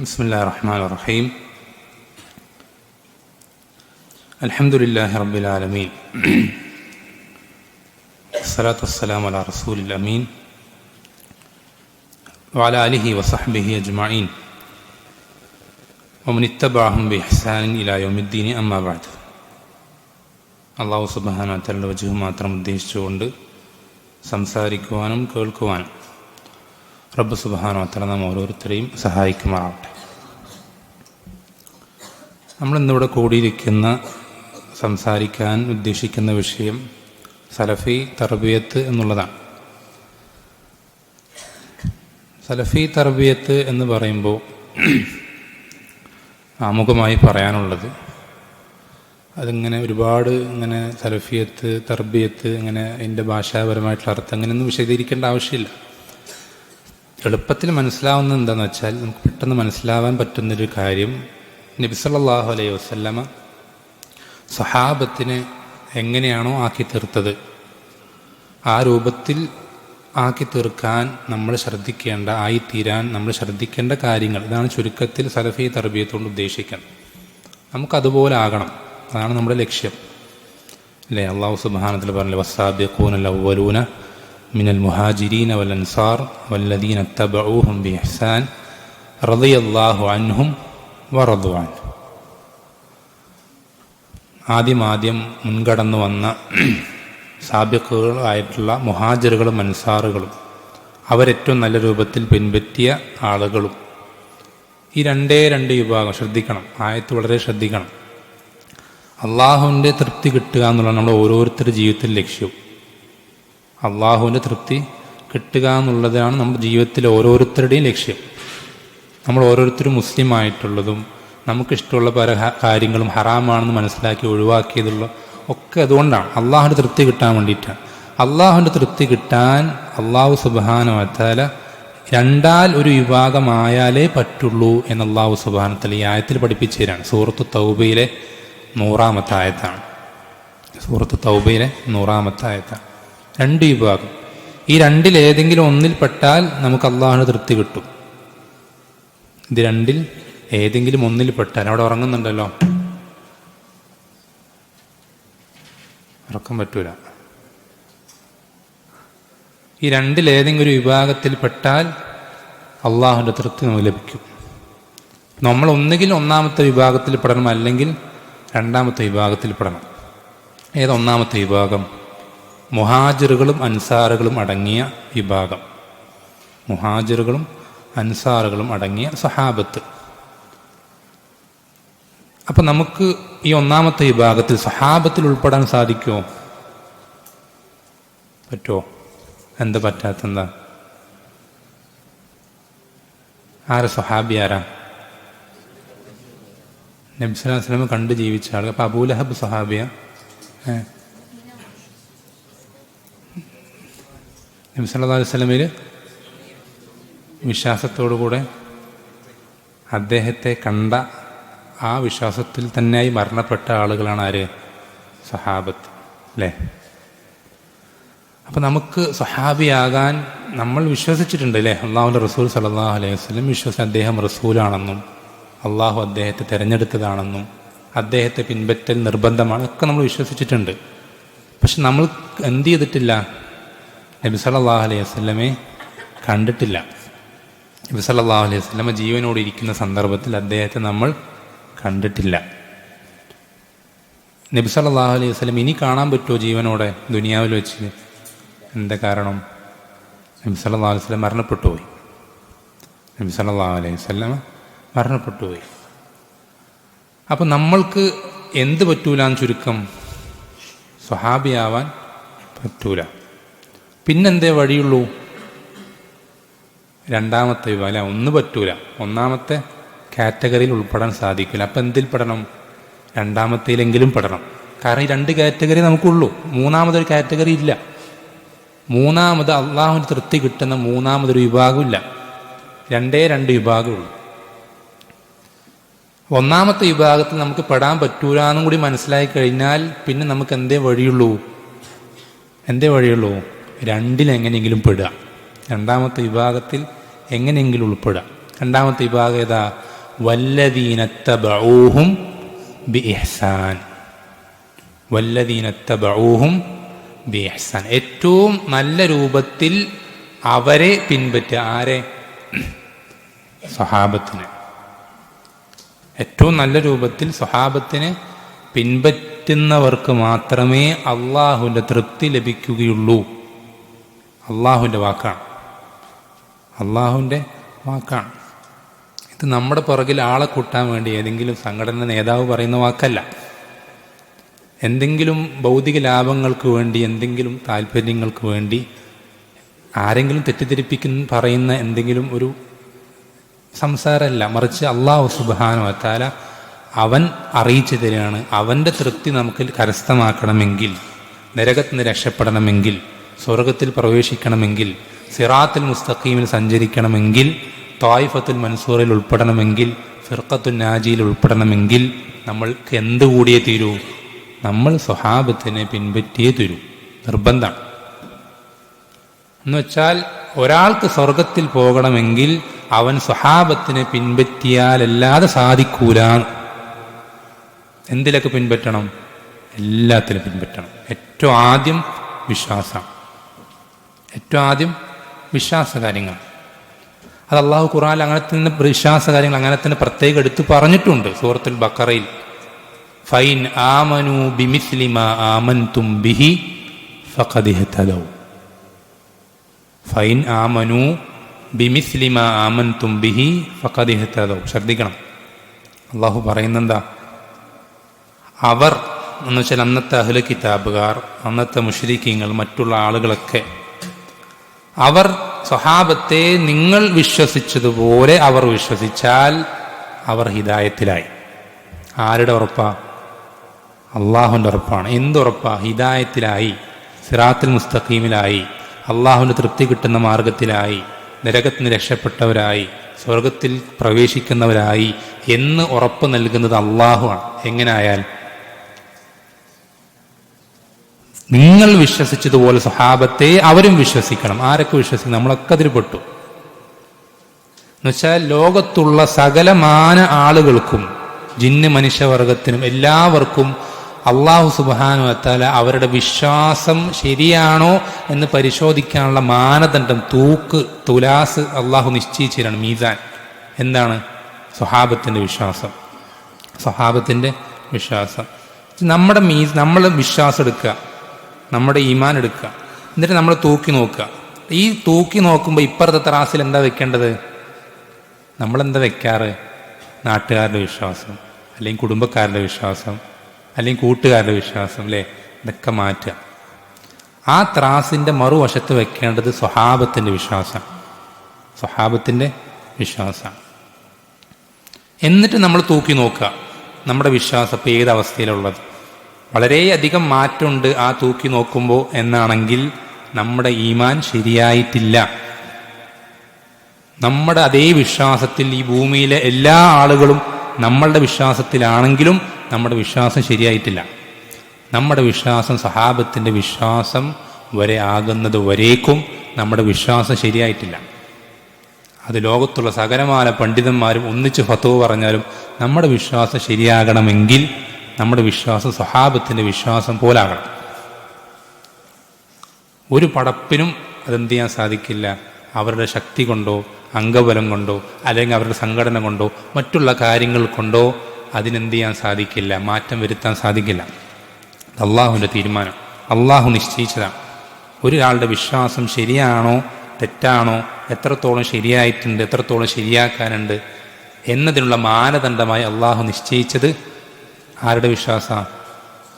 ബിസ്മില്ലാഹിർ റഹ്മാനിർ റഹീം. അൽഹംദുലില്ലാഹി റബ്ബിൽ ആലമീൻ. വസ്സലാത്തു വസ്സലാമു അലാ റസൂലിൽ അമീൻ വഅലാ ആലിഹി വസഹ്ബിഹി അജ്മഈൻ വമൻ ഇത്തബഅഹും ബിഇഹ്സാനിൻ ഇലാ യൗമിദ്ദീൻ. അമ്മാ ബഅദ്. അല്ലാഹു സുബ്ഹാനഹു വ തആലയുടെ വജ്ഹ് മാത്രം ഉദ്ദേശിച്ചുകൊണ്ട് സംസാരിക്കുവാനും കേൾക്കുവാനും റബ്ബ് സുബ്ഹാനഹു വ തആല നാം ഓരോരുത്തരെയും സഹായിക്കുമാറാവട്ടെ. നമ്മളിന്നിവിടെ കൂടിയിരിക്കുന്ന സംസാരിക്കാൻ ഉദ്ദേശിക്കുന്ന വിഷയം സലഫി തർബിയത്ത് എന്നുള്ളതാണ്. സലഫി തർബിയത്ത് എന്ന് പറയുമ്പോൾ ആമുഖമായി പറയാനുള്ളത്, അതിങ്ങനെ ഒരുപാട് ഇങ്ങനെ സലഫിയത്ത് തർബിയത്ത് ഇങ്ങനെ അതിൻ്റെ ഭാഷാപരമായിട്ടുള്ള അർത്ഥം അങ്ങനെയൊന്നും വിശദീകരിക്കേണ്ട ആവശ്യമില്ല. എളുപ്പത്തിൽ മനസ്സിലാവുന്നത് എന്താണെന്ന് വെച്ചാൽ, നമുക്ക് പെട്ടെന്ന് മനസ്സിലാവാൻ പറ്റുന്നൊരു കാര്യം, നബി സല്ലല്ലാഹു അലൈഹി വസല്ലമ സഹാബത്തിനെ എങ്ങനെയാണോ ആക്കി തീർത്തത് ആ രൂപത്തിൽ ആക്കി തീർക്കാൻ നമ്മൾ ശ്രദ്ധിക്കേണ്ട, ആയിത്തീരാൻ നമ്മൾ ശ്രദ്ധിക്കേണ്ട കാര്യങ്ങൾ, ഇതാണ് ചുരുക്കത്തിൽ സലഫി തർബിയത്തുകൊണ്ട് ഉദ്ദേശിക്കുന്നത്. നമുക്കതുപോലെ ആകണം, അതാണ് നമ്മുടെ ലക്ഷ്യം അല്ലേ. അല്ലാഹു സുബ്ഹാനഹു വ തആല പറഞ്ഞു, വസ്സാബിഖൂനൽ അവ്വലൂന മിനൽ മുഹാജിരീന വൽ അൻസാർ വല്ലദീന തബഊഹും ബിഇഹ്സാൻ റളിയല്ലാഹു അൻഹും വറദു അൻഹു. ആദ്യം മുൻകടന്നു വന്ന സാബിഖുകളായിട്ടുള്ള മുഹാജിറുകളും അൻസാറുകളും അവരേറ്റവും നല്ല രൂപത്തിൽ പിൻപറ്റിയ ആളുകളും, ഈ രണ്ട് വിഭാഗം ശ്രദ്ധിക്കണം. ആയത്ത് വളരെ ശ്രദ്ധിക്കണം. അള്ളാഹുവിൻ്റെ തൃപ്തി കിട്ടുക എന്നുള്ള നമ്മുടെ ഓരോരുത്തരുടെ ജീവിതത്തിൽ ലക്ഷ്യവും. അള്ളാഹുവിൻ്റെ തൃപ്തി കിട്ടുക എന്നുള്ളതാണ് നമ്മുടെ ജീവിതത്തിലെ ഓരോരുത്തരുടെയും ലക്ഷ്യം. നമ്മൾ ഓരോരുത്തരും മുസ്ലിം ആയിട്ടുള്ളതും നമുക്കിഷ്ടമുള്ള പല കാര്യങ്ങളും ഹറാമാണെന്ന് മനസ്സിലാക്കി ഒഴിവാക്കിയതുള്ള ഒക്കെ അതുകൊണ്ടാണ്, അള്ളാഹുവിൻ്റെ തൃപ്തി കിട്ടാൻ വേണ്ടിയിട്ടാണ്. അള്ളാഹുവിൻ്റെ തൃപ്തി കിട്ടാൻ അള്ളാഹു സുബ്ഹാനഹു വ തആല രണ്ടാൽ ഒരു വിഭാഗമായാലേ പറ്റുള്ളൂ എന്ന് അള്ളാഹു സുബ്ഹാനഹു വ തആല ഈ ആയത്തിൽ പഠിപ്പിച്ചു തരാണ്. സൂറത്ത് തൗബയിലെ 100-ാമത്തെ ആയത്താണ്. സൂറത്ത് തൗബയിലെ 100-ാമത്തെ ആയത്താണ്. രണ്ട് വിഭാഗം, ഈ രണ്ടിൽ ഏതെങ്കിലും ഒന്നിൽ പെട്ടാൽ നമുക്ക് അള്ളാഹുവിൻ്റെ തൃപ്തി കിട്ടും. ഇത് രണ്ടിൽ ഏതെങ്കിലും ഒന്നിൽ പെട്ടാൽ, അവിടെ ഉറങ്ങുന്നുണ്ടല്ലോ, ഉറക്കം പറ്റൂല. ഈ രണ്ടിൽ ഏതെങ്കിലും ഒരു വിഭാഗത്തിൽ പെട്ടാൽ അള്ളാഹുവിൻ്റെ തൃപ്തി നമുക്ക് ലഭിക്കും. നമ്മൾ ഒന്നുകിൽ ഒന്നാമത്തെ വിഭാഗത്തിൽ പെടണം, അല്ലെങ്കിൽ രണ്ടാമത്തെ വിഭാഗത്തിൽ പെടണം. ഏതൊന്നാമത്തെ വിഭാഗം? മുഹാജിറുകളും അൻസാറുകളും അടങ്ങിയ വിഭാഗം. മുഹാജിറുകളും അൻസാറുകളും അടങ്ങിയ സഹാബത്ത്. അപ്പം നമുക്ക് ഈ ഒന്നാമത്തെ വിഭാഗത്തിൽ സഹാബത്തിൽ ഉൾപ്പെടാൻ സാധിക്കുമോ? പറ്റുമോ? എന്താ പറ്റാത്തെന്താ? ആരാ സഹാബി? ആരാ? നബി സല്ലല്ലാഹു അലൈഹി വസല്ലം കണ്ട് ജീവിച്ച ആൾ. അപ്പം അബൂലഹബ് സഹാബിയ? നബി സല്ലല്ലാഹു അലൈഹി വസല്ലമയിൽ വിശ്വാസത്തോടുകൂടെ അദ്ദേഹത്തെ കണ്ട ആ വിശ്വാസത്തിൽ തന്നെയായി മരണപ്പെട്ട ആളുകളാണ് ആര്? സഹാബത്ത് അല്ലേ. അപ്പം നമുക്ക് സഹാബിയാകാൻ നമ്മൾ വിശ്വസിച്ചിട്ടുണ്ട് അല്ലേ. അള്ളാഹുവിൻ്റെ റസൂൽ സല്ലല്ലാഹു അലൈഹി വസല്ലം വിശ്വസിച്ച് അദ്ദേഹം റസൂലാണെന്നും അള്ളാഹു അദ്ദേഹത്തെ തിരഞ്ഞെടുത്തതാണെന്നും അദ്ദേഹത്തെ പിൻപറ്റൽ നിർബന്ധമാണ് ഒക്കെ നമ്മൾ വിശ്വസിച്ചിട്ടുണ്ട്. പക്ഷെ നമ്മൾ എന്ത് ചെയ്തിട്ടില്ല? നബി സല്ലല്ലാഹു അലൈഹി വസല്ലമയെ കണ്ടിട്ടില്ല. നബി സല്ലല്ലാഹു അലൈഹി വസല്ലമ ജീവനോട് ഇരിക്കുന്ന സന്ദർഭത്തിൽ അദ്ദേഹത്തെ നമ്മൾ കണ്ടിട്ടില്ല. നബി സല്ലല്ലാഹു അലൈഹി വസല്ലം ഇനി കാണാൻ പറ്റുമോ ജീവനോടെ ദുനിയാവിൽ വെച്ച്? എന്താ കാരണം? നബി സല്ലല്ലാഹു അലൈഹി വസല്ലം മരണപ്പെട്ടു പോയി. നബി സല്ലല്ലാഹു അലൈഹി വസല്ലം മരണപ്പെട്ടു പോയി. അപ്പം നമ്മൾക്ക് എന്ത് പറ്റൂലാന്ന് ചുരുക്കം? സ്വഹാബിയാവാൻ പറ്റൂല. പിന്നെന്തേ വഴിയുള്ളൂ? രണ്ടാമത്തെ വിഭാഗം. ഒന്ന് പറ്റൂല, ഒന്നാമത്തെ കാറ്റഗറിയിൽ ഉൾപ്പെടാൻ സാധിക്കില്ല. അപ്പം എന്തിൽ പെടണം? രണ്ടാമത്തേലെങ്കിലും പെടണം. കാരണം ഈ രണ്ട് കാറ്റഗറി നമുക്കുള്ളൂ, മൂന്നാമതൊരു കാറ്റഗറി ഇല്ല. മൂന്നാമത് അള്ളാഹുവിന് തൃപ്തി കിട്ടുന്ന മൂന്നാമതൊരു വിഭാഗമില്ല. രണ്ട് വിഭാഗമുള്ളൂ. ഒന്നാമത്തെ വിഭാഗത്തിൽ നമുക്ക് പെടാൻ പറ്റൂലെന്നും കൂടി മനസ്സിലാക്കി കഴിഞ്ഞാൽ പിന്നെ നമുക്ക് എന്തേ വഴിയുള്ളൂ? രണ്ടിലെങ്ങനെയെങ്കിലും പെടുക. രണ്ടാമത്തെ വിഭാഗത്തിൽ എങ്ങനെയെങ്കിലും ഉൾപ്പെടുക. രണ്ടാമത്തെ വിഭാഗം ഏതാ? വല്ലദീനത്തബഊഹും ബിഇഹ്സാൻ. വല്ലദീനത്തബഊഹും ബിഇഹ്സാൻ. ഏറ്റവും നല്ല രൂപത്തിൽ അവരെ പിൻപറ്റുക. ആരെ? സ്വഹാബത്തിന്. ഏറ്റവും നല്ല രൂപത്തിൽ സ്വഹാബത്തിനെ പിൻപറ്റുന്നവർക്ക് മാത്രമേ അള്ളാഹുവിൻ്റെ തൃപ്തി ലഭിക്കുകയുള്ളൂ. അള്ളാഹുവിൻ്റെ വാക്കാണ്. അള്ളാഹുവിൻ്റെ വാക്കാണ്. ഇത് നമ്മുടെ പുറകിൽ ആളെ കൂട്ടാൻ വേണ്ടി ഏതെങ്കിലും സംഘടന നേതാവ് പറയുന്ന വാക്കല്ല. എന്തെങ്കിലും ഭൗതിക ലാഭങ്ങൾക്ക് വേണ്ടി, എന്തെങ്കിലും താല്പര്യങ്ങൾക്ക് വേണ്ടി ആരെങ്കിലും പറയുന്ന എന്തെങ്കിലും ഒരു സംസാരമല്ല. മറിച്ച് അള്ളാഹു സുബ്ഹാനഹു വ തആല അവൻ അറിയിച്ചു തരികയാണ്. അവൻ്റെ തൃപ്തി നമുക്ക് കരസ്ഥമാക്കണമെങ്കിൽ, നരകത്തിൽ നിന്ന് രക്ഷപ്പെടണമെങ്കിൽ, സ്വർഗത്തിൽ പ്രവേശിക്കണമെങ്കിൽ, സിറാത്തുൽ മുസ്തഖീമിൽ സഞ്ചരിക്കണമെങ്കിൽ, ത്വായിഫത്തുൽ മൻസൂറിൽ ഉൾപ്പെടണമെങ്കിൽ, ഫിർഖത്തുൻ നാജിയിൽ ഉൾപ്പെടണമെങ്കിൽ നമ്മൾക്ക് എന്ത് കൂടിയേ തീരൂ? നമ്മൾ സ്വഹാബത്തിനെ പിൻപറ്റിയേ തീരൂ. നിർബന്ധമാണ്. എന്നുവെച്ചാൽ ഒരാൾക്ക് സ്വർഗത്തിൽ പോകണമെങ്കിൽ അവൻ സ്വഹാബത്തിനെ പിൻപറ്റിയാലല്ലാതെ സാധിക്കൂല. എന്തിലൊക്കെ പിൻപറ്റണം? എല്ലാത്തിലും പിൻപറ്റണം. ഏറ്റവും ആദ്യം വിശ്വാസമാണ്. ഏറ്റവും ആദ്യം വിശ്വാസ കാര്യങ്ങൾ. അത് അള്ളാഹു ഖുർആനിൽ അങ്ങനെ തന്നെ വിശ്വാസ കാര്യങ്ങൾ അങ്ങനെ തന്നെ പ്രത്യേകം എടുത്തു പറഞ്ഞിട്ടുണ്ട്. സൂറത്തുൽ ബഖറയിൽ ഫൈൻ ആമനു ബിമിസ്ലി മാ ആമൻതും ബിഹി ഫഖദ് ഇഹ്തദൗ. ഫൈൻ ആമനു ബിമിസ്ലി മാ ആമൻതും ബിഹി ഫഖദ് ഇഹ്തദൗ. ശ്രദ്ധിക്കണം. അള്ളാഹു പറയുന്നെന്താ? അവർ എന്ന് വെച്ചാൽ അന്നത്തെ അഹ്ലു കിതാബുകാർ, അന്നത്തെ മുശ്രിക്കീങ്ങൾ, മറ്റുള്ള ആളുകളൊക്കെ അവർ സ്വഹാബത്തെ നിങ്ങൾ വിശ്വസിച്ചതുപോലെ അവർ വിശ്വസിച്ചാൽ അവർ ഹിദായത്തിലായി. ആരുടെ ഉറപ്പാ? അള്ളാഹുവിൻ്റെ ഉറപ്പാണ്. എന്തുറപ്പാ? ഹിദായത്തിലായി, സിറാത്തുൽ മുസ്തഖീമിലായി, അള്ളാഹുവിൻ്റെ തൃപ്തി കിട്ടുന്ന മാർഗത്തിലായി, നരകത്തിന് രക്ഷപ്പെട്ടവരായി, സ്വർഗത്തിൽ പ്രവേശിക്കുന്നവരായി എന്ന് ഉറപ്പ് നൽകുന്നത് അള്ളാഹുവാണ്. എങ്ങനായാൽ നിങ്ങൾ വിശ്വസിച്ചതുപോലെ സ്വഹാബത്തെ അവരും വിശ്വസിക്കണം. ആരൊക്കെ വിശ്വസിക്കണം? നമ്മളൊക്കെ അതിൽ പെട്ടു. എന്നുവെച്ചാൽ ലോകത്തുള്ള സകലമാന ആളുകൾക്കും, ജിന്ന് മനുഷ്യവർഗത്തിനും എല്ലാവർക്കും അള്ളാഹു സുബ്ഹാനഹു വ തആല അവരുടെ വിശ്വാസം ശരിയാണോ എന്ന് പരിശോധിക്കാനുള്ള മാനദണ്ഡം, തുലാസ് അള്ളാഹു നിശ്ചയിച്ചിട്ടാണ്. മീസാൻ എന്താണ്? സ്വഹാബത്തിൻ്റെ വിശ്വാസം. സ്വഹാബത്തിൻ്റെ വിശ്വാസം. നമ്മൾ വിശ്വാസം എടുക്കുക, നമ്മുടെ ഈമാൻ എടുക്കുക, എന്നിട്ട് നമ്മൾ തൂക്കി നോക്കുക. ഈ തൂക്കി നോക്കുമ്പോൾ ഇപ്പുറത്തെ ത്രാസിൽ എന്താ വെക്കേണ്ടത്? നമ്മളെന്താ വെക്കാറ്? നാട്ടുകാരുടെ വിശ്വാസം, അല്ലെങ്കിൽ കുടുംബക്കാരുടെ വിശ്വാസം, അല്ലെങ്കിൽ കൂട്ടുകാരുടെ വിശ്വാസം, അല്ലേ? ഇതൊക്കെ മാറ്റുക. ആ ത്രാസിൻ്റെ മറുവശത്ത് വെക്കേണ്ടത് സ്വഹാബത്തിൻ്റെ വിശ്വാസം. സ്വഹാബത്തിൻ്റെ വിശ്വാസം. എന്നിട്ട് നമ്മൾ തൂക്കി നോക്കുക നമ്മുടെ വിശ്വാസം ഇപ്പോൾ ഏത് അവസ്ഥയിലുള്ളത്. വളരെയധികം മാറ്റമുണ്ട് ആ തൂക്കി നോക്കുമ്പോൾ എന്നാണെങ്കിൽ നമ്മുടെ ഈമാൻ ശരിയായിട്ടില്ല. നമ്മുടെ അതേ വിശ്വാസത്തിൽ ഈ ഭൂമിയിലെ എല്ലാ ആളുകളും നമ്മളുടെ വിശ്വാസത്തിലാണെങ്കിലും നമ്മുടെ വിശ്വാസം ശരിയായിട്ടില്ല. നമ്മുടെ വിശ്വാസം സഹാബത്തിൻ്റെ വിശ്വാസം വരെ ആകുന്നത് വരേക്കും നമ്മുടെ വിശ്വാസം ശരിയായിട്ടില്ല. അത് ലോകത്തുള്ള സകലമായ പണ്ഡിതന്മാരും ഒന്നിച്ച് ഫത്വ പറഞ്ഞാലും നമ്മുടെ വിശ്വാസം ശരിയാകണമെങ്കിൽ നമ്മുടെ വിശ്വാസം സഹാബത്തിൻ്റെ വിശ്വാസം പോലാകണം. ഒരു പടപ്പിനും അതെന്ത് ചെയ്യാൻ സാധിക്കില്ല. അവരുടെ ശക്തി കൊണ്ടോ അംഗബലം കൊണ്ടോ അല്ലെങ്കിൽ അവരുടെ സംഘടന കൊണ്ടോ മറ്റുള്ള കാര്യങ്ങൾ കൊണ്ടോ അതിനെന്ത് ചെയ്യാൻ സാധിക്കില്ല, മാറ്റം വരുത്താൻ സാധിക്കില്ല. അള്ളാഹുവിൻ്റെ തീരുമാനം, അള്ളാഹു നിശ്ചയിച്ചതാണ്. ഒരാളുടെ വിശ്വാസം ശരിയാണോ തെറ്റാണോ, എത്രത്തോളം ശരിയായിട്ടുണ്ട്, എത്രത്തോളം ശരിയാക്കാനുണ്ട് എന്നതിനുള്ള മാനദണ്ഡമായി അള്ളാഹു നിശ്ചയിച്ചത് ആരുടെ വിശ്വാസം?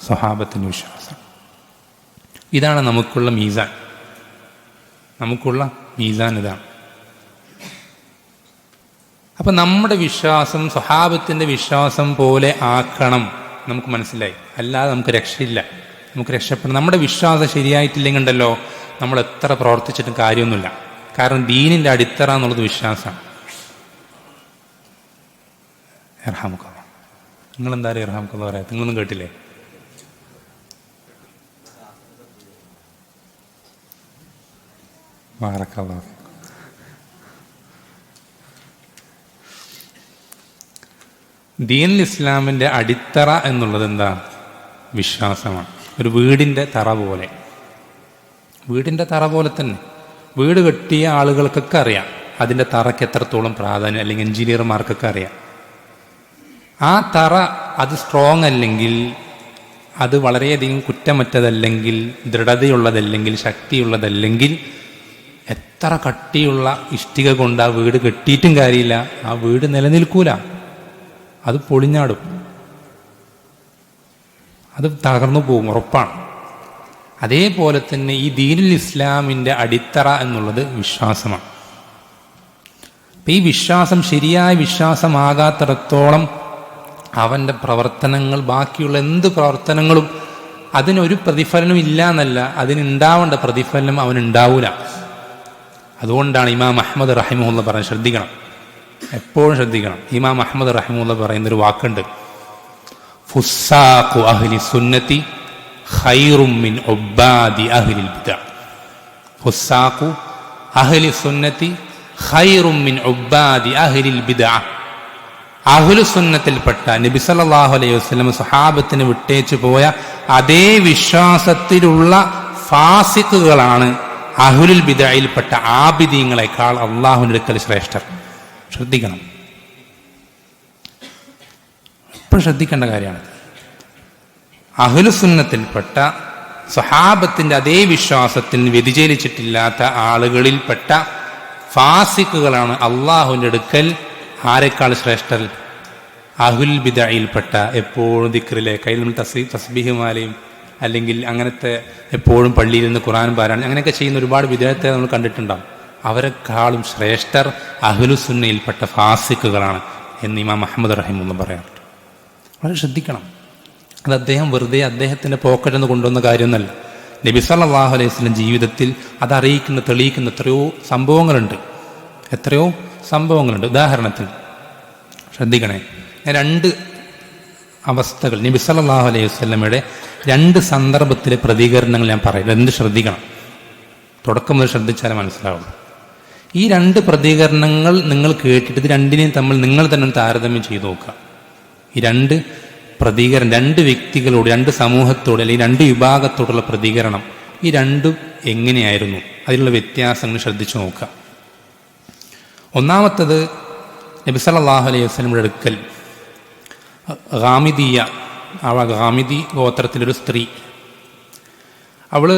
സ്വഹാബത്തിൻ്റെ വിശ്വാസം. ഇതാണ് നമുക്കുള്ള മീസാൻ. നമുക്കുള്ള മീസാൻ ഇതാണ്. അപ്പം നമ്മുടെ വിശ്വാസം സ്വഹാബത്തിൻ്റെ വിശ്വാസം പോലെ ആക്കണം. നമുക്ക് മനസ്സിലായി. അല്ലാതെ നമുക്ക് രക്ഷയില്ല, നമുക്ക് രക്ഷപ്പെടണം. നമ്മുടെ വിശ്വാസം ശരിയായിട്ടില്ലെങ്കിൽ ഉണ്ടല്ലോ നമ്മൾ എത്ര പ്രവർത്തിച്ചിട്ടും കാര്യമൊന്നുമില്ല. കാരണം ദീനിൻ്റെ അടിത്തറ എന്നുള്ളത് വിശ്വാസമാണ്. ഇർഹാമുക്കല്ലാഹ്. നിങ്ങളെന്തായാലും ഇർഹാമുക്കല്ലാഹ് പറയാം. നിങ്ങളൊന്നും കേട്ടില്ലേ? ബാറക്കല്ലാഹ്. ദീനുൽ ഇസ്ലാമിൻ്റെ അടിത്തറ എന്നുള്ളത് എന്താ? വിശ്വാസമാണ്. ഒരു വീടിൻ്റെ തറ പോലെ, വീടിൻ്റെ തറ പോലെ തന്നെ. വീട് കെട്ടിയ ആളുകൾക്കൊക്കെ അറിയാം അതിൻ്റെ തറയ്ക്ക് എത്രത്തോളം പ്രാധാന്യം, അല്ലെങ്കിൽ എഞ്ചിനീയർമാർക്കൊക്കെ അറിയാം. ആ തറ അത് സ്ട്രോങ് അല്ലെങ്കിൽ, അത് വളരെയധികം കുറ്റമറ്റതല്ലെങ്കിൽ, ദൃഢതയുള്ളതല്ലെങ്കിൽ, ശക്തിയുള്ളതല്ലെങ്കിൽ, എത്ര കട്ടിയുള്ള ഇഷ്ടിക കൊണ്ട് ആ വീട് കെട്ടിയിട്ടും കാര്യമില്ല, ആ വീട് നിലനിൽക്കൂല, അത് പൊളിഞ്ഞാടും, അത് തകർന്നു പോകും, ഉറപ്പാണ്. അതേപോലെ തന്നെ ഈ ദീനുൽ ഇസ്ലാമിൻ്റെ അടിത്തറ എന്നുള്ളത് വിശ്വാസമാണ്. അപ്പം ഈ വിശ്വാസം ശരിയായ വിശ്വാസമാകാത്തിടത്തോളം അവൻ്റെ പ്രവർത്തനങ്ങൾ, ബാക്കിയുള്ള എന്ത് പ്രവർത്തനങ്ങളും അതിനൊരു പ്രതിഫലനം ഇല്ല എന്നല്ല, അതിനുണ്ടാവേണ്ട പ്രതിഫലനം അവനുണ്ടാവൂല. അതുകൊണ്ടാണ് ഇമാം അഹ്മദ് റഹിമഹുല്ല പറഞ്ഞത്, ശ്രദ്ധിക്കണം, എപ്പോഴും ശ്രദ്ധിക്കണം. ഇമാം അഹ്മദ് റഹിമഹുല്ല പറയുന്നൊരു വാക്കുണ്ട്, ഫുസ്സാഖു അഹ്ലി സുന്നത്തി ഖൈറും മിൻ ഉബ്ബാദി അഹ്ലിൽ ബിദ്അ. ഫുസ്സാഖു അഹ്ലി സുന്നത്തി ഖൈറും മിൻ ഉബ്ബാദി അഹ്ലിൽ ബിദ്അ. അഹ്ലു സുന്നത്തിൽപ്പെട്ട നബി സല്ലല്ലാഹു അലൈഹി വസല്ലം സ്വഹാബത്തിന് വിട്ടേച്ചു പോയ അതേ വിശ്വാസത്തിലുള്ള ഫാസിഖുകളാണ് അഹ്ലുൽ ബിദ്അയിൽപ്പെട്ട ആബിദീങ്ങളെക്കാൾ അള്ളാഹുവിൻ്റെ അടുക്കൽ ശ്രേഷ്ഠർ. ശ്രദ്ധിക്കണം, എപ്പോഴും ശ്രദ്ധിക്കേണ്ട കാര്യമാണ്. അഹ്ലു സുന്നത്തിൽപ്പെട്ട സ്വഹാബത്തിൻ്റെ അതേ വിശ്വാസത്തിൽ വ്യതിചലിച്ചിട്ടില്ലാത്ത ആളുകളിൽപ്പെട്ട ഫാസിഖുകളാണ് അള്ളാഹുവിൻ്റെ അടുക്കൽ ആരെക്കാൾ ശ്രേഷ്ഠർ? അഹ്ലുൽ ബിദ്അയിൽപ്പെട്ട, എപ്പോഴും ദിക്റിലെ കയ്യിൽ നിന്ന് തസ്ബീഹുമാലയും അല്ലെങ്കിൽ അങ്ങനത്തെ എപ്പോഴും പള്ളിയിൽ നിന്ന് ഖുർആൻ പാരായണം അങ്ങനെയൊക്കെ ചെയ്യുന്ന ഒരുപാട് വിദ്യാർത്ഥികളെ നമ്മൾ കണ്ടിട്ടുണ്ടാകും. അവരെക്കാളും ശ്രേഷ്ഠർ അഹ്ലു സുന്നയിൽപ്പെട്ട ഫാസിഖുകളാണ് എന്ന് ഇമാം അഹ്മദ് റഹിമഹുല്ല പറയാറുണ്ട്. വളരെ ശ്രദ്ധിക്കണം. അത് അദ്ദേഹം വെറുതെ അദ്ദേഹത്തിൻ്റെ പോക്കറ്റിൽ നിന്ന് കൊണ്ടുവന്ന കാര്യമൊന്നുമല്ല. നബി സല്ലല്ലാഹു അലൈഹി വസല്ലം ജീവിതത്തിൽ അത് അറിയിക്കുന്ന, തെളിയിക്കുന്ന എത്രയോ സംഭവങ്ങളുണ്ട്. ഉദാഹരണത്തിന് ശ്രദ്ധിക്കണേ, രണ്ട് അവസ്ഥകൾ, നബി സല്ലല്ലാഹു അലൈഹി വസല്ലമയുടെ രണ്ട് സന്ദർഭത്തിലെ പ്രതികരണങ്ങൾ ഞാൻ പറയുന്നത്. എന്ത് ശ്രദ്ധിക്കണം, തുടക്കം മുതൽ ശ്രദ്ധിച്ചാലേ മനസ്സിലാവുള്ളൂ. ഈ രണ്ട് പ്രതികരണങ്ങൾ നിങ്ങൾ കേട്ടിട്ട് ഇത് രണ്ടിനെയും തമ്മിൽ നിങ്ങൾ തന്നെ താരതമ്യം ചെയ്തു നോക്കുക. ഈ രണ്ട് പ്രതികരണം, രണ്ട് വ്യക്തികളോട്, രണ്ട് സമൂഹത്തോട്, അല്ലെങ്കിൽ രണ്ട് വിഭാഗത്തോടുള്ള പ്രതികരണം, ഈ രണ്ടും എങ്ങനെയായിരുന്നു, അതിലുള്ള വ്യത്യാസങ്ങൾ ശ്രദ്ധിച്ചു നോക്കുക. ഒന്നാമത്തത്, നബി സല്ലല്ലാഹു അലൈഹി വസല്ലമയുടെ അടുക്കൽ ഗാമിദിയ, ഗാമിദി ഗോത്രത്തിലൊരു സ്ത്രീ, അവൾ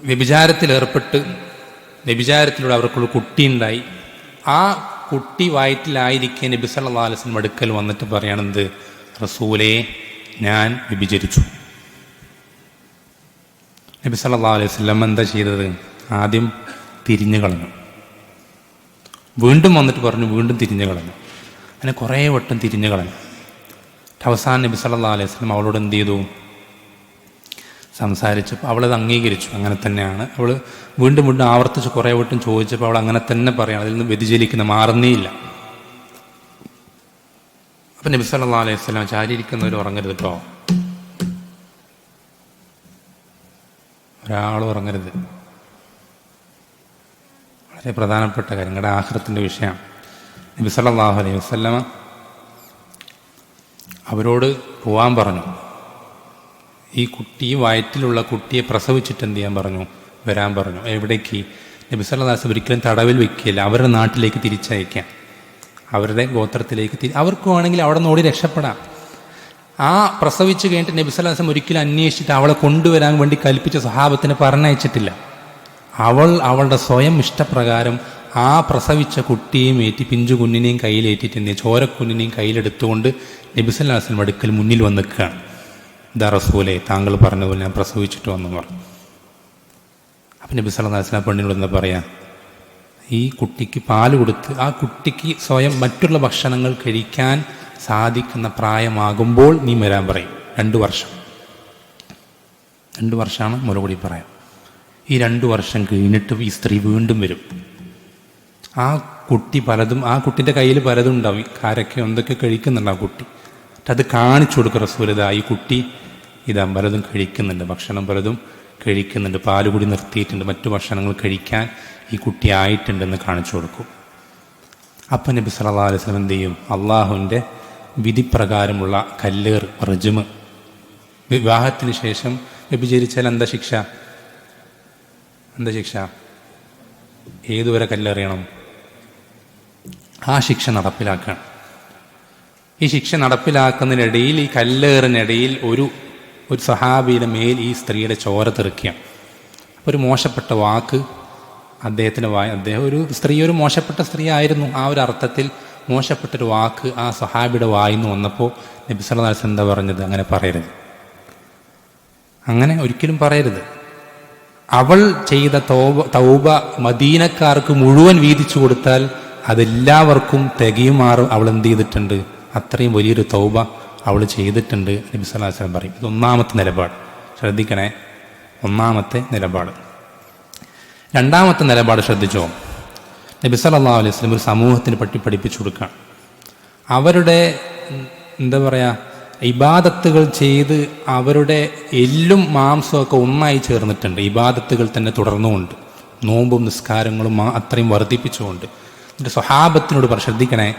വ്യഭിചാരത്തിലേർപ്പെട്ട് വ്യഭിചാരത്തിലൂടെ അവർക്കൊരു കുട്ടിയുണ്ടായി. ആ കുട്ടി വയറ്റിലായിരിക്കെ നബി സല്ലല്ലാഹു അലൈഹി വസല്ലം അടുക്കൽ വന്നിട്ട് പറയണത്, റസൂലേ, ഞാൻ വ്യഭിചരിച്ചു. നബി സല്ലല്ലാഹു അലൈഹി വസല്ലം എന്താ ചെയ്തത്? ആദ്യം തിരിഞ്ഞു കളഞ്ഞു, വീണ്ടും വന്നിട്ട് പറഞ്ഞു, വീണ്ടും തിരിഞ്ഞു കളഞ്ഞു. അങ്ങനെ കുറേ വട്ടം തിരിഞ്ഞു കളഞ്ഞു. അവസാനം നബി സല്ലല്ലാഹു അലൈഹി വസല്ലം അവളോട് എന്ത് ചെയ്തു? സംസാരിച്ചപ്പോൾ അവളത് അംഗീകരിച്ചു, അങ്ങനെ തന്നെയാണ്. അവൾ വീണ്ടും ആവർത്തിച്ച് കുറേ വട്ടം ചോദിച്ചപ്പോൾ അവൾ അങ്ങനെ തന്നെ പറയണം, അതിൽ നിന്ന് വ്യതിചലിക്കുന്ന മാറുന്നേയില്ല. അപ്പം നബി സല്ലല്ലാഹു അലൈഹി വസല്ലം, ചാരിയിരിക്കുന്നവർ ഉറങ്ങരുത് കേട്ടോ, ഒരാളും ഉറങ്ങരുത്, വളരെ പ്രധാനപ്പെട്ട കാര്യം, നിങ്ങളുടെ ആഖിറത്തിൻ്റെ വിഷയമാണ്. നബി സല്ലല്ലാഹു അലൈഹി വസല്ലം അവരോട് പോവാൻ പറഞ്ഞു. ഈ കുട്ടി, വയറ്റിലുള്ള കുട്ടിയെ പ്രസവിച്ചിട്ട് എന്ത് ചെയ്യാൻ പറഞ്ഞു? വരാൻ പറഞ്ഞു. എവിടേക്ക്? നബി സല്ലല്ലാഹു അലൈഹി വസല്ലം ഒരിക്കലും തടവിൽ വെക്കുകയില്ല, അവരുടെ നാട്ടിലേക്ക് തിരിച്ചയക്കാം, അവരുടെ ഗോത്രത്തിലേക്ക്. അവർക്ക് വേണമെങ്കിൽ അവിടെ നിന്ന് ഓടി രക്ഷപ്പെടാം. ആ പ്രസവിച്ച് കഴിഞ്ഞിട്ട് നബി സല്ലല്ലാഹു അലൈഹി വസല്ലം ഒരിക്കലും അന്വേഷിച്ചിട്ട് അവളെ കൊണ്ടുവരാൻ വേണ്ടി കൽപ്പിച്ച സ്വഹാബത്തിനെ പറഞ്ഞയച്ചിട്ടില്ല. അവളുടെ സ്വയം ഇഷ്ടപ്രകാരം ആ പ്രസവിച്ച കുട്ടിയെയും ഏറ്റി, പിഞ്ചു കുഞ്ഞിനെയും കയ്യിലേറ്റിട്ട്, ചോരക്കുഞ്ഞിനെയും കയ്യിലെടുത്തുകൊണ്ട് നബി സല്ലല്ലാഹു അലൈഹി വസല്ലം അടുക്കൽ മുന്നിൽ വന്ന് നിൽക്കുകയാണ്. ദാ റസൂലേ, താങ്കൾ പറഞ്ഞതുപോലെ ഞാൻ പ്രസവിച്ചിട്ട് വന്നു പറഞ്ഞു. അപ്പം നബി സല്ലല്ലാഹു അലൈഹി വസല്ലം പെണ്ണിനോട് എന്താ പറയാ? ഈ കുട്ടിക്ക് പാല് കൊടുത്ത് ആ കുട്ടിക്ക് സ്വയം മറ്റുള്ള ഭക്ഷണങ്ങൾ കഴിക്കാൻ സാധിക്കുന്ന പ്രായമാകുമ്പോൾ നീ വരാൻ പറയും. 2 വർഷം, 2 വർഷമാണ് മറുപടി പറയാം. ഈ 2 വർഷം കഴിഞ്ഞിട്ട് ഈ സ്ത്രീ വീണ്ടും വരും. ആ കുട്ടി പലതും, ആ കുട്ടിൻ്റെ കയ്യിൽ പലതും ഉണ്ടാവും, കാരൊക്കെ എന്തൊക്കെ കഴിക്കുന്നുണ്ട് ആ കുട്ടി. അത് കാണിച്ചു കൊടുക്കുക റസൂലിതാ, ഈ കുട്ടി ഇതാ പലതും കഴിക്കുന്നുണ്ട്, ഭക്ഷണം പലതും കഴിക്കുന്നുണ്ട്, പാലുകൂടി നിർത്തിയിട്ടുണ്ട്, മറ്റു ഭക്ഷണങ്ങൾ കഴിക്കാൻ ഈ കുട്ടി ആയിട്ടുണ്ടെന്ന് കാണിച്ചു കൊടുക്കും. അപ്പം നബി സല്ലല്ലാഹു അലൈഹി വസല്ലം എന്ത് ചെയ്യും? അള്ളാഹുവിൻ്റെ വിധിപ്രകാരമുള്ള കല്ലേറ് റജ്മ്. വിവാഹത്തിന് ശേഷം വ്യഭിചരിച്ചാൽ എന്താ ശിക്ഷ? എന്താ ശിക്ഷ? ഏതുവരെ കല്ലെറിയണം? ആ ശിക്ഷ നടപ്പിലാക്കണം. ഈ ശിക്ഷ നടപ്പിലാക്കുന്നതിനിടയിൽ, ഈ കല്ലേറിനിടയിൽ ഒരു സഹാബിയുടെ മേൽ ഈ സ്ത്രീയുടെ ചോര തെറിക്കുക. ഒരു മോശപ്പെട്ട വാക്ക് അദ്ദേഹത്തിന് അദ്ദേഹം ഒരു മോശപ്പെട്ട സ്ത്രീ ആയിരുന്നു. ആ ഒരു അർത്ഥത്തിൽ മോശപ്പെട്ടൊരു വാക്ക് ആ സഹാബിയുടെ വായിന്ന് വന്നപ്പോൾ നബി സല്ലല്ലാഹു അലൈഹി വസല്ലം എന്താ പറഞ്ഞത്? അങ്ങനെ പറയരുത്, അങ്ങനെ ഒരിക്കലും പറയരുത്. അവൾ ചെയ്ത തൗബ മദീനക്കാർക്ക് മുഴുവൻ വീതിച്ചു കൊടുത്താൽ അതെല്ലാവർക്കും തികയുമാറും അവൾ എന്ത് ചെയ്തിട്ടുണ്ട്? അത്രയും വലിയൊരു തൗബ അവൾ ചെയ്തിട്ടുണ്ട് നബി സല്ലല്ലാഹു അലൈഹി വസല്ലം പറയും. ഇത് ഒന്നാമത്തെ നിലപാട്. ശ്രദ്ധിക്കണേ, ഒന്നാമത്തെ നിലപാട്. രണ്ടാമത്തെ നിലപാട് ശ്രദ്ധിച്ചോ? നബി സല്ലല്ലാഹു അലൈഹി വസല്ലം ഒരു സമൂഹത്തിന് പഠിപ്പിച്ചു കൊടുക്കുക. അവരുടെ എന്താ പറയുക, ഇബാദത്തുകൾ ചെയ്ത് അവരുടെ എല്ലും മാംസമൊക്കെ ഒന്നായി ചേർന്നിട്ടുണ്ട്. ഇബാദത്തുകൾ തന്നെ തുടർന്നുകൊണ്ട്, നോമ്പും നിസ്കാരങ്ങളും അത്രയും വർദ്ധിപ്പിച്ചുകൊണ്ട്. എന്നിട്ട് സ്വഹാബത്തിനോട് ശ്രദ്ധിക്കണേ,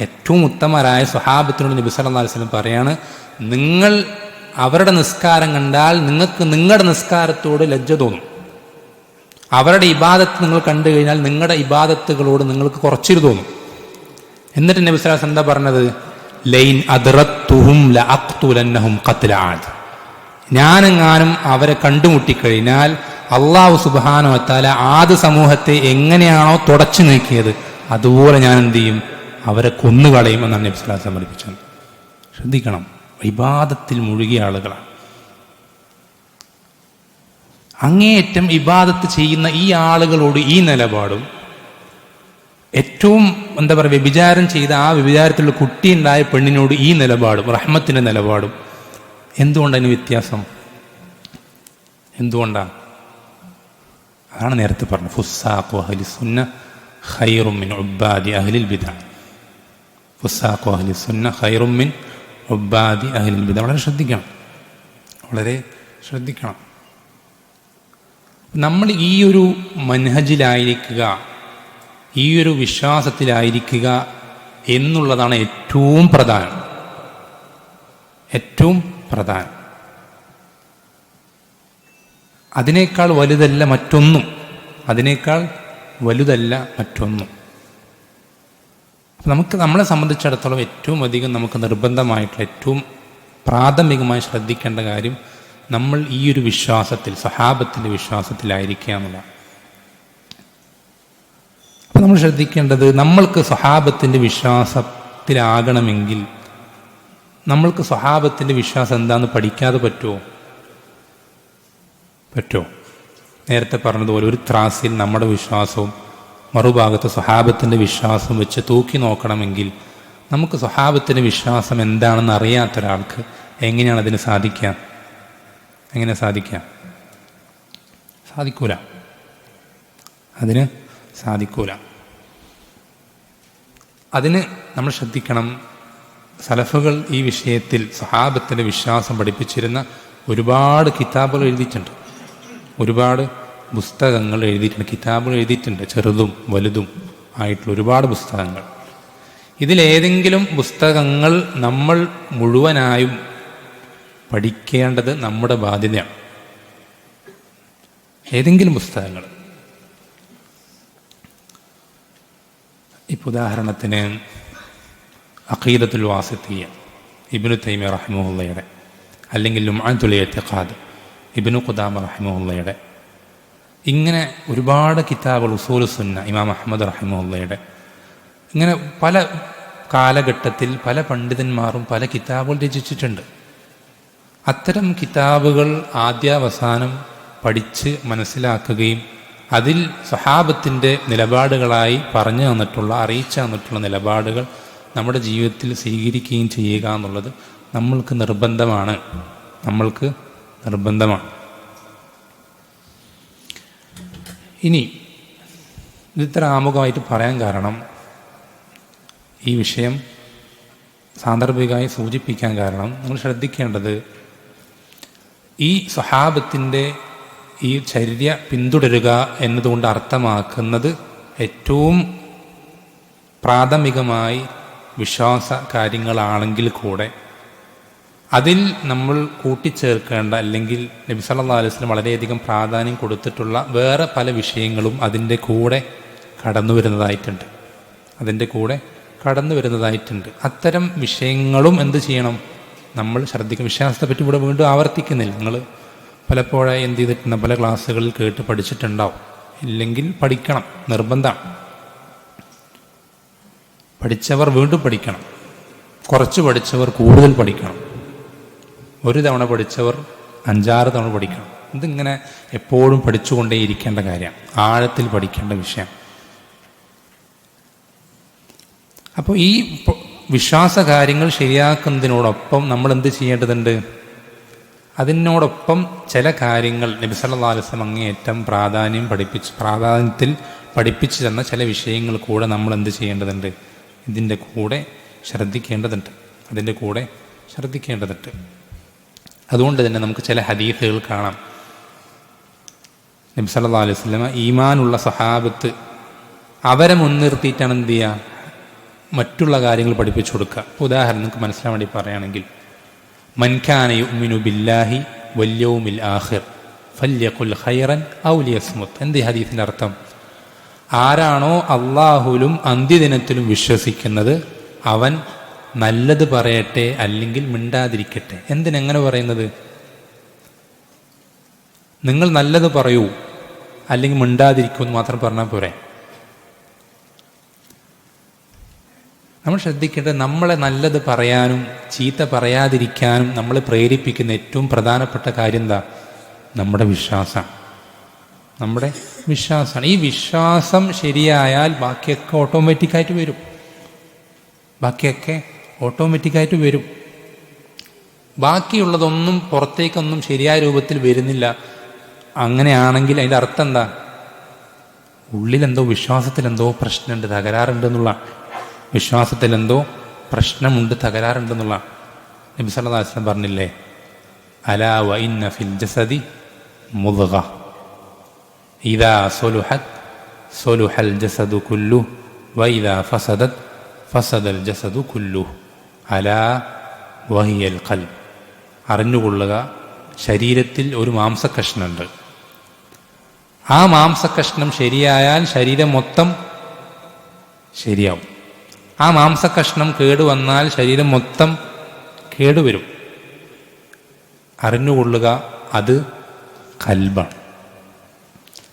ഏറ്റവും ഉത്തമരായ സ്വഹാബത്തിനോട് നബി സല്ലല്ലാഹു അലൈഹി വസല്ലം പറയാണ്, നിങ്ങൾ അവരുടെ നിസ്കാരം കണ്ടാൽ നിങ്ങൾക്ക് നിങ്ങളുടെ നിസ്കാരത്തോട് ലജ്ജ തോന്നും. അവരുടെ ഇബാദത്ത് നിങ്ങൾ കണ്ടു കഴിഞ്ഞാൽ നിങ്ങളുടെ ഇബാദത്തുകളോട് നിങ്ങൾക്ക് കുറച്ചിൽ തോന്നും. എന്നിട്ട് നബി സല്ലല്ലാഹു അലൈഹി വസല്ലം എന്താ പറഞ്ഞത്? ലൈൻ അദ്റത്തുഹും ലഅഖ്തുലന്നഹും ഖത്ല ആദ്. ഞാനെങ്ങാനും അവരെ കണ്ടുമുട്ടിക്കഴിഞ്ഞാൽ അല്ലാഹു സുബ്ഹാനഹു വ തആല ആദ് സമൂഹത്തെ എങ്ങനെയാണോ തുടച്ചു നീക്കിയത് അതുപോലെ ഞാൻ എന്ത് ചെയ്യും? അവരെ കൊന്നുകളയും എന്നാണ് നബി സല്ലല്ലാഹു അലൈഹി വസല്ലം പഠിപ്പിച്ചത്. ശ്രദ്ധിക്കണം, ഇബാദത്തിൽ മുഴുകിയ ആളുകളാണ്. അങ്ങേയറ്റം ഇബാദത്ത് ചെയ്യുന്ന ഈ ആളുകളോട് ഈ നിലപാടും, ഏറ്റവും എന്താ പറയുക വ്യഭിചാരം ചെയ്ത ആ വ്യഭിചാരത്തിലുള്ള കുട്ടിയുണ്ടായ പെണ്ണിനോട് ഈ നിലപാടും, റഹ്മത്തിൻ്റെ നിലപാടും, എന്തുകൊണ്ടതിന് വ്യത്യാസം? എന്തുകൊണ്ടാണ്? അതാണ് നേരത്തെ പറഞ്ഞത്, ഫുസ്സാഖു അഹ്ലി സുന്ന ഖൈറും മിൻ ഉബ്ബാദി അഹ്ലിൽ ബിദ്അ. ഫുസ്സാഖു അഹ്ലി സുന്ന ഖൈറും മിൻ ഉബ്ബാദി അഹ്ലിൽ ബിദ്അ. വളരെ ശ്രദ്ധിക്കണം, വളരെ ശ്രദ്ധിക്കണം. നമ്മൾ ഈ ഒരു മൻഹജിലായിരിക്കുക, ഈ ഒരു വിശ്വാസത്തിലായിരിക്കുക എന്നുള്ളതാണ് ഏറ്റവും പ്രധാനം. ഏറ്റവും പ്രധാനം. അതിനേക്കാൾ വലുതല്ല മറ്റൊന്നും. അതിനേക്കാൾ വലുതല്ല മറ്റൊന്നും. നമ്മളെ സംബന്ധിച്ചിടത്തോളം ഏറ്റവും അധികം നമുക്ക് നിർബന്ധമായിട്ടുള്ള, ഏറ്റവും പ്രാഥമികമായി ശ്രദ്ധിക്കേണ്ട കാര്യം നമ്മൾ ഈ ഒരു വിശ്വാസത്തിൽ, സഹാബത്തിൻ്റെ വിശ്വാസത്തിലായിരിക്കുക എന്നുള്ളതാണ്. അപ്പം നമ്മൾ ശ്രദ്ധിക്കേണ്ടത്, നമ്മൾക്ക് സഹാബത്തിൻ്റെ വിശ്വാസത്തിലാകണമെങ്കിൽ നമ്മൾക്ക് സഹാബത്തിൻ്റെ വിശ്വാസം എന്താണെന്ന് പഠിക്കാതെ പറ്റുമോ? നേരത്തെ പറഞ്ഞതുപോലെ ഒരു ത്രാസിൽ നമ്മുടെ വിശ്വാസവും മറുഭാഗത്ത് സഹാബത്തിൻ്റെ വിശ്വാസം വെച്ച് തൂക്കി നോക്കണമെങ്കിൽ നമുക്ക് സഹാബത്തിൻ്റെ വിശ്വാസം എന്താണെന്ന് അറിയാത്ത ഒരാൾക്ക് എങ്ങനെയാണ് അതിന് സാധിക്കുക? എങ്ങനെ സാധിക്കുക? സാധിക്കൂല. അതിന് സാധിക്കൂല. അതിന് നമ്മൾ ശ്രദ്ധിക്കണം. സലഫുകൾ ഈ വിഷയത്തിൽ സഹാബത്തിൻ്റെ വിശ്വാസം പഠിപ്പിച്ചിരുന്ന ഒരുപാട് കിതാബുകൾ എഴുതിയിട്ടുണ്ട്, ഒരുപാട് പുസ്തകങ്ങൾ എഴുതിയിട്ടുണ്ട്, കിതാബുകൾ എഴുതിയിട്ടുണ്ട്, ചെറുതും വലുതും ആയിട്ടുള്ള ഒരുപാട് പുസ്തകങ്ങൾ. ഇതിലേതെങ്കിലും പുസ്തകങ്ങൾ നമ്മൾ മുഴുവനായും പഠിക്കേണ്ടത് നമ്മുടെ ബാധ്യതയാണ്. ഏതെങ്കിലും പുസ്തകങ്ങൾ. ഇപ്പോൾ ഉദാഹരണത്തിന് അഖീദത്തുൽ വാസിത്തിയ്യ ഇബ്നു തൈമിയ്യ റഹിമഹുള്ളയുടെ, അല്ലെങ്കിൽ ലുംഅത്തുൽ ഇഅ്തിഖാദ് ഇബ്നു ഖുദാമ റഹിമഹുള്ളയുടെ, ഇങ്ങനെ ഒരുപാട് കിതാബുകൾ, ഉസൂലുസ് സുന്ന ഇമാം അഹ്മദ് റഹിമഹുള്ളയുടെ, ഇങ്ങനെ പല കാലഘട്ടത്തിൽ പല പണ്ഡിതന്മാരും പല കിതാബുകൾ രചിച്ചിട്ടുണ്ട്. അത്തരം കിതാബുകൾ ആദ്യാവസാനം പഠിച്ച് മനസ്സിലാക്കുകയും അതിൽ സഹാബത്തിൻ്റെ നിലപാടുകളായി പറഞ്ഞു തന്നിട്ടുള്ള, അറിയിച്ചു തന്നിട്ടുള്ള നിലപാടുകൾ നമ്മുടെ ജീവിതത്തിൽ സ്വീകരിക്കുകയും ചെയ്യുക എന്നുള്ളത് നമ്മൾക്ക് നിർബന്ധമാണ്. ഇനി ഇത്ര ആമുഖമായിട്ട് പറയാൻ കാരണം, ഈ വിഷയം സാന്ദർഭികമായി സൂചിപ്പിക്കാൻ കാരണം, നിങ്ങൾ ശ്രദ്ധിക്കേണ്ടത് ഈ സ്വഹാബത്തിൻ്റെ ഈ ചര്യ പിന്തുടരുക എന്നതുകൊണ്ട് അർത്ഥമാക്കുന്നത് ഏറ്റവും പ്രാഥമികമായി വിശ്വാസ കാര്യങ്ങളാണെങ്കിൽ കൂടെ അതിൽ നമ്മൾ കൂട്ടിച്ചേർക്കേണ്ട അല്ലെങ്കിൽ നബി സല്ലല്ലാഹു അലൈഹി വസല്ലം വളരെയധികം പ്രാധാന്യം കൊടുത്തിട്ടുള്ള വേറെ പല വിഷയങ്ങളും അതിൻ്റെ കൂടെ കടന്നു വരുന്നതായിട്ടുണ്ട്. അത്തരം വിഷയങ്ങളും എന്ത് ചെയ്യണം, നമ്മൾ ശ്രദ്ധിക്കണം. വിശ്വാസത്തെ പറ്റി ഇവിടെ വീണ്ടും ആവർത്തിക്കുന്നില്ല. നിങ്ങൾ പലപ്പോഴായി എന്ത് ചെയ്തിട്ടുണ്ട്, പല ക്ലാസ്സുകളിൽ കേട്ട് പഠിച്ചിട്ടുണ്ടാവും. ഇല്ലെങ്കിൽ പഠിക്കണം, നിർബന്ധമാണ്. പഠിച്ചവർ വീണ്ടും പഠിക്കണം, കുറച്ച് പഠിച്ചവർ കൂടുതൽ പഠിക്കണം, ഒരു തവണ പഠിച്ചവർ 5-6 തവണ പഠിക്കണം. ഇതിങ്ങനെ എപ്പോഴും പഠിച്ചുകൊണ്ടേയിരിക്കേണ്ട കാര്യമാണ്, ആഴത്തിൽ പഠിക്കേണ്ട വിഷയം. അപ്പോൾ ഈ വിശ്വാസ കാര്യങ്ങൾ ശരിയാക്കുന്നതിനോടൊപ്പം നമ്മൾ എന്ത് ചെയ്യേണ്ടതുണ്ട്, അതിനോടൊപ്പം ചില കാര്യങ്ങൾ നബി സല്ലല്ലാഹു അലൈഹി വസല്ലം അങ്ങേയറ്റം പ്രാധാന്യത്തിൽ പഠിപ്പിച്ചു തന്ന ചില വിഷയങ്ങൾ കൂടെ നമ്മൾ എന്ത് ചെയ്യേണ്ടതുണ്ട്, ഇതിൻ്റെ കൂടെ ശ്രദ്ധിക്കേണ്ടതുണ്ട്. അതുകൊണ്ട് തന്നെ നമുക്ക് ചില ഹദീസുകൾ കാണാം. നബി സല്ലല്ലാഹു അലൈഹി വസല്ലം ഈമാനുള്ള സഹാബത്ത് അവരെ മുൻനിർത്തിയിട്ടാണ് എന്ത് ചെയ്യുക, മറ്റുള്ള കാര്യങ്ങൾ പഠിപ്പിച്ചു കൊടുക്കുക. ഉദാഹരണം നിങ്ങൾക്ക് മനസ്സിലാൻ വേണ്ടി പറയുകയാണെങ്കിൽ, മൻ കാന യുഅ്മിനു ബില്ലാഹി വൽ യൗമിൽ ആഖിർ ഫല്യഖുൽ ഖൈറൻ ഔ ലിയസ്മുത്. എന്ത് ഹദീസിൻ്റെ അർത്ഥം? ആരാണോ അള്ളാഹുലും അന്ത്യദിനത്തിലും വിശ്വസിക്കുന്നത് അവൻ നല്ലത് പറയട്ടെ അല്ലെങ്കിൽ മിണ്ടാതിരിക്കട്ടെ. എന്തിനെങ്ങനെ പറയുന്നത്? നിങ്ങൾ നല്ലത് പറയൂ അല്ലെങ്കിൽ മിണ്ടാതിരിക്കുമെന്ന് മാത്രം പറഞ്ഞാൽ പോരെ. നമ്മൾ ശ്രദ്ധിക്കേണ്ടത്, നമ്മളെ നല്ലത് പറയാനും ചീത്ത പറയാതിരിക്കാനും നമ്മളെ പ്രേരിപ്പിക്കുന്ന ഏറ്റവും പ്രധാനപ്പെട്ട കാര്യം എന്താ? നമ്മുടെ വിശ്വാസമാണ്. ഈ വിശ്വാസം ശരിയായാൽ ബാക്കിയൊക്കെ ഓട്ടോമാറ്റിക്കായിട്ട് വരും. ബാക്കിയുള്ളതൊന്നും പുറത്തേക്കൊന്നും ശരിയായ രൂപത്തിൽ വരുന്നില്ല. അങ്ങനെയാണെങ്കിൽ അതിൻ്റെ അർത്ഥം എന്താ? ഉള്ളിലെന്തോ, വിശ്വാസത്തിലെന്തോ പ്രശ്നമുണ്ട്, തകരാറുണ്ടെന്നുള്ള. വിശ്വാസത്തിലെന്തോ പ്രശ്നമുണ്ട്, തകരാറുണ്ടെന്നുള്ള നബി സല്ലല്ലാഹു അലൈഹി വസല്ലം പറഞ്ഞില്ലേ, അലാ വ ഇന്ന ഫിൽ ജസദി മുദ്ഗ ഇദാ സലുഹത് സലുഹൽ ജസദു കുല്ലു വ ഇദാ ഫസദത് ഫസദൽ ജസദു കുല്ലു അലാ വഹിയൽ ഖൽബ്. അറിഞ്ഞുകൊള്ളുക, ശരീരത്തിൽ ഒരു മാംസകഷ്ണമുണ്ട്. ആ മാംസകഷ്ണം ശരിയായാൽ ശരീരം മൊത്തം ശരിയാവും. ആ മാംസകഷ്ണം കേടുവന്നാൽ ശരീരം മൊത്തം കേടുവരും. അറിഞ്ഞുകൊള്ളുക, അത് കൽബാണ്.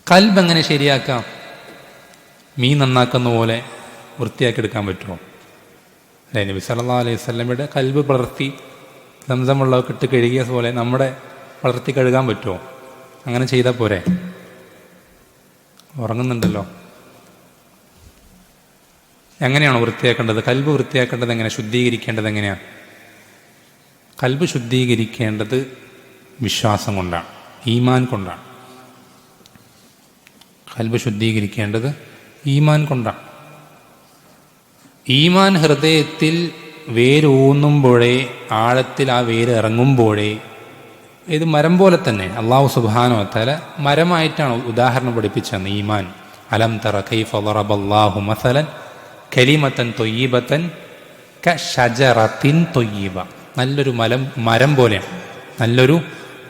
കൽബ് എങ്ങനെ ശരിയാക്കാം? മീൻ നന്നാക്കുന്ന പോലെ വൃത്തിയാക്കി എടുക്കാൻ പറ്റുമോ? അല്ലേ? നബി സല്ലല്ലാഹു അലൈഹി വസല്ലമയുടെ കൽബ് വളർത്തി സംസം വെള്ളമൊക്കെ ഇട്ട് കഴുകിയ പോലെ നമ്മുടെ വളർത്തി കഴുകാൻ പറ്റുമോ? അങ്ങനെ ചെയ്താൽ പോരെ? ഉറങ്ങുന്നുണ്ടല്ലോ. എങ്ങനെയാണോ വൃത്തിയാക്കേണ്ടത്? കൽബ് വൃത്തിയാക്കേണ്ടത് എങ്ങനെ? ശുദ്ധീകരിക്കേണ്ടത് എങ്ങനെയാണ്? കൽബ് ശുദ്ധീകരിക്കേണ്ടത് വിശ്വാസം കൊണ്ടാണ്, ഈമാൻ കൊണ്ടാണ്. കൽബ് ശുദ്ധീകരിക്കേണ്ടത് ഈമാൻ കൊണ്ടാണ്. ഈമാൻ ഹൃദയത്തിൽ വേരൂന്നുമ്പോഴേ, ആഴത്തിൽ ആ വേര് ഇറങ്ങുമ്പോഴേ, ഇത് മരം പോലെ തന്നെ അല്ലാഹു സുബ്ഹാനഹു വ തആല മരമായിട്ടാണ് ഉദാഹരണം പഠിപ്പിച്ചത്. ഈമാൻ, അലം തറ കൈഫ ദറബല്ലാഹു മസലൻ കലിമത്തൻ തൊയ്യിബത്തൻ കശജറത്തിൻ തൊയ്യിബ. നല്ലൊരു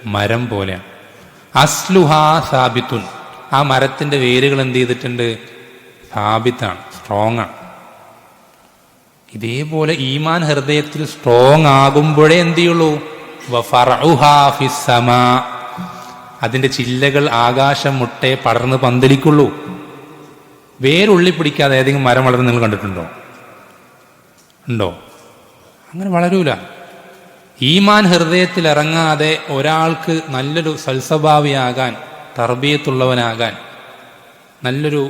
മരം പോലെയാണ്. അസ്ലുഹാ സാബിത്തുൻ. ആ മരത്തിൻ്റെ വേരുകൾ എന്ത് ചെയ്തിട്ടുണ്ട്? സാബിത്താണ്, സ്ട്രോങ് ആണ്. ഇതേപോലെ ഈമാൻ ഹൃദയത്തിൽ സ്ട്രോങ് ആകുമ്പോഴേ എന്ത് ചെയ്യുള്ളൂ? വഫറഉഹാ ഫിസ്സമാ. അതിൻ്റെ ചില്ലകൾ ആകാശം മുട്ടെ പടർന്ന് പന്തലിക്കുള്ളൂ. വേരുള്ളി പിടിക്കാതെ ഏതെങ്കിലും മരം വളർന്ന് നിങ്ങൾ കണ്ടിട്ടുണ്ടോ? അങ്ങനെ വളരൂല. ഈമാൻ ഹൃദയത്തിൽ ഇറങ്ങാതെ ഒരാൾക്ക് നല്ലൊരു സൽസ്വഭാവിയാകാൻ, തർബിയത്തുള്ളവനാകാൻ, നല്ലൊരു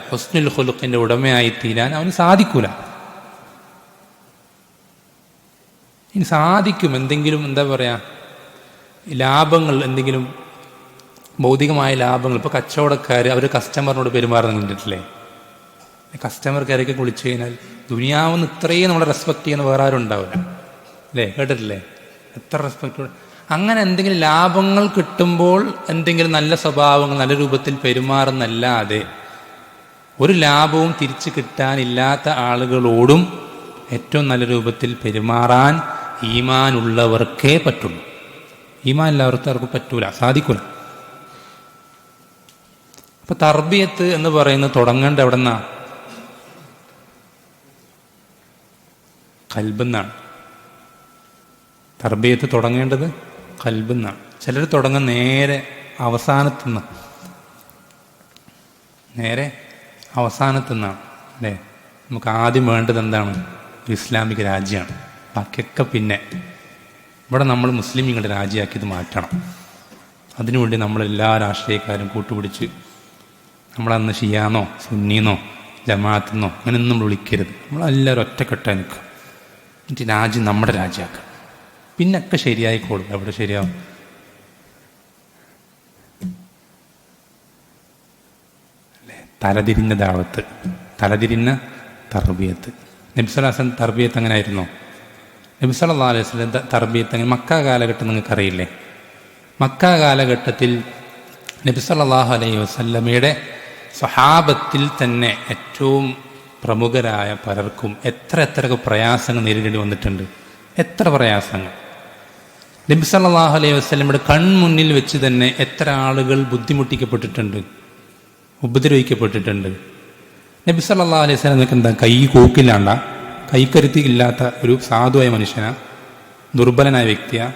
ഹുസ്നുൽ ഖുലുഖിന്റെ ഉടമയായി തീരാൻ അവന് സാധിക്കൂല. ഇനി സാധിക്കും എന്തെങ്കിലും ലാഭങ്ങൾ, എന്തെങ്കിലും ഭൗതികമായ ലാഭങ്ങൾ. ഇപ്പോൾ കച്ചവടക്കാർ അവർ കസ്റ്റമറിനോട് പെരുമാറുന്ന കണ്ടിട്ടില്ലേ? കസ്റ്റമർ കയറിയൊക്കെ വിളിച്ചു കഴിഞ്ഞാൽ ദുനിയാവെന്ന് ഇത്രയും നമ്മളെ റെസ്പെക്ട് ചെയ്യുന്ന വേറെ ആരും ഉണ്ടാവില്ല, അല്ലേ? കേട്ടിട്ടില്ലേ? എത്ര റെസ്പെക്ട്. അങ്ങനെ എന്തെങ്കിലും ലാഭങ്ങൾ കിട്ടുമ്പോൾ എന്തെങ്കിലും നല്ല സ്വഭാവങ്ങൾ, നല്ല രൂപത്തിൽ പെരുമാറുന്നല്ലാതെ ഒരു ലാഭവും തിരിച്ചു കിട്ടാനില്ലാത്ത ആളുകളോടും ഏറ്റവും നല്ല രൂപത്തിൽ പെരുമാറാൻ ഈമാനുള്ളവർക്കേ പറ്റുള്ളൂ. ഈമാൻ എല്ലാവർക്കും പറ്റൂല, സാധിക്കൂല. അപ്പൊ തർബിയത്ത് എന്ന് പറയുന്നത് തുടങ്ങേണ്ട എവിടെ നിന്നാ? ഖൽബെന്നാണ്. തർബിയത്ത് തുടങ്ങേണ്ടത് ഖൽബെന്നാണ്. ചിലർ തുടങ്ങുന്ന നേരെ അവസാനത്തുനിന്നാണ് അല്ലേ? നമുക്ക് ആദ്യം വേണ്ടത് എന്താണ്? ഒരു ഇസ്ലാമിക രാജ്യമാണ്. ബാക്കിയൊക്കെ പിന്നെ. ഇവിടെ നമ്മൾ മുസ്ലിമുകളുടെ രാജ്യമാക്കിയത് മാറ്റണം. അതിനുവേണ്ടി നമ്മളെല്ലാ രാഷ്ട്രീയക്കാരും കൂട്ടുപിടിച്ച് നമ്മളന്ന് ഷിയാന്നോ സുന്നീന്നോ ജമാഅത്തെന്നോ അങ്ങനെയൊന്നും നമ്മൾ വിളിക്കരുത്. നമ്മളെല്ലാവരും ഒറ്റക്കെട്ടായി നിൽക്കുക. എന്നിട്ട് രാജ്യം നമ്മുടെ രാജ്യമാക്കുക. പിന്നൊക്കെ ശരിയായിക്കോളും. എവിടെ ശരിയാവും? അല്ലേ? തലതിരിഞ്ഞ ദാവത്ത്, തലതിരിഞ്ഞ തർബിയത്ത്. നബി സല്ലല്ലാഹു അലൈഹി വസല്ലം തർബിയത്ത് അങ്ങനെ ആയിരുന്നോ? നബി സല്ലല്ലാഹു അലൈഹി വസല്ലം തർബിയത്ത് അങ്ങനെ മക്ക കാലഘട്ടം നിങ്ങൾക്കറിയില്ലേ? മക്ക കാലഘട്ടത്തിൽ നബി സല്ലല്ലാഹു അലൈഹി വസല്ലമയുടെ സ്വഹാബത്തിൽ തന്നെ ഏറ്റവും പ്രമുഖരായ പലർക്കും എത്ര പ്രയാസങ്ങൾ നേരിടേണ്ടി വന്നിട്ടുണ്ട്. എത്ര പ്രയാസങ്ങൾ! നബി സല്ലല്ലാഹു അലൈഹി വസല്ലമയുടെ കൺമുന്നിൽ വെച്ച് തന്നെ എത്ര ആളുകൾ ബുദ്ധിമുട്ടിക്കപ്പെട്ടിട്ടുണ്ട്, ഉപദ്രവിക്കപ്പെട്ടിട്ടുണ്ട്. നബി സല്ലല്ലാഹു അലൈഹി വസല്ലമക്ക് എന്താ കൈ കൂക്കില്ലാണ്ട, കൈക്കരുത്തി ഇല്ലാത്ത ഒരു സാധുവായ മനുഷ്യനാ, ദുർബലനായ വ്യക്തിയാ.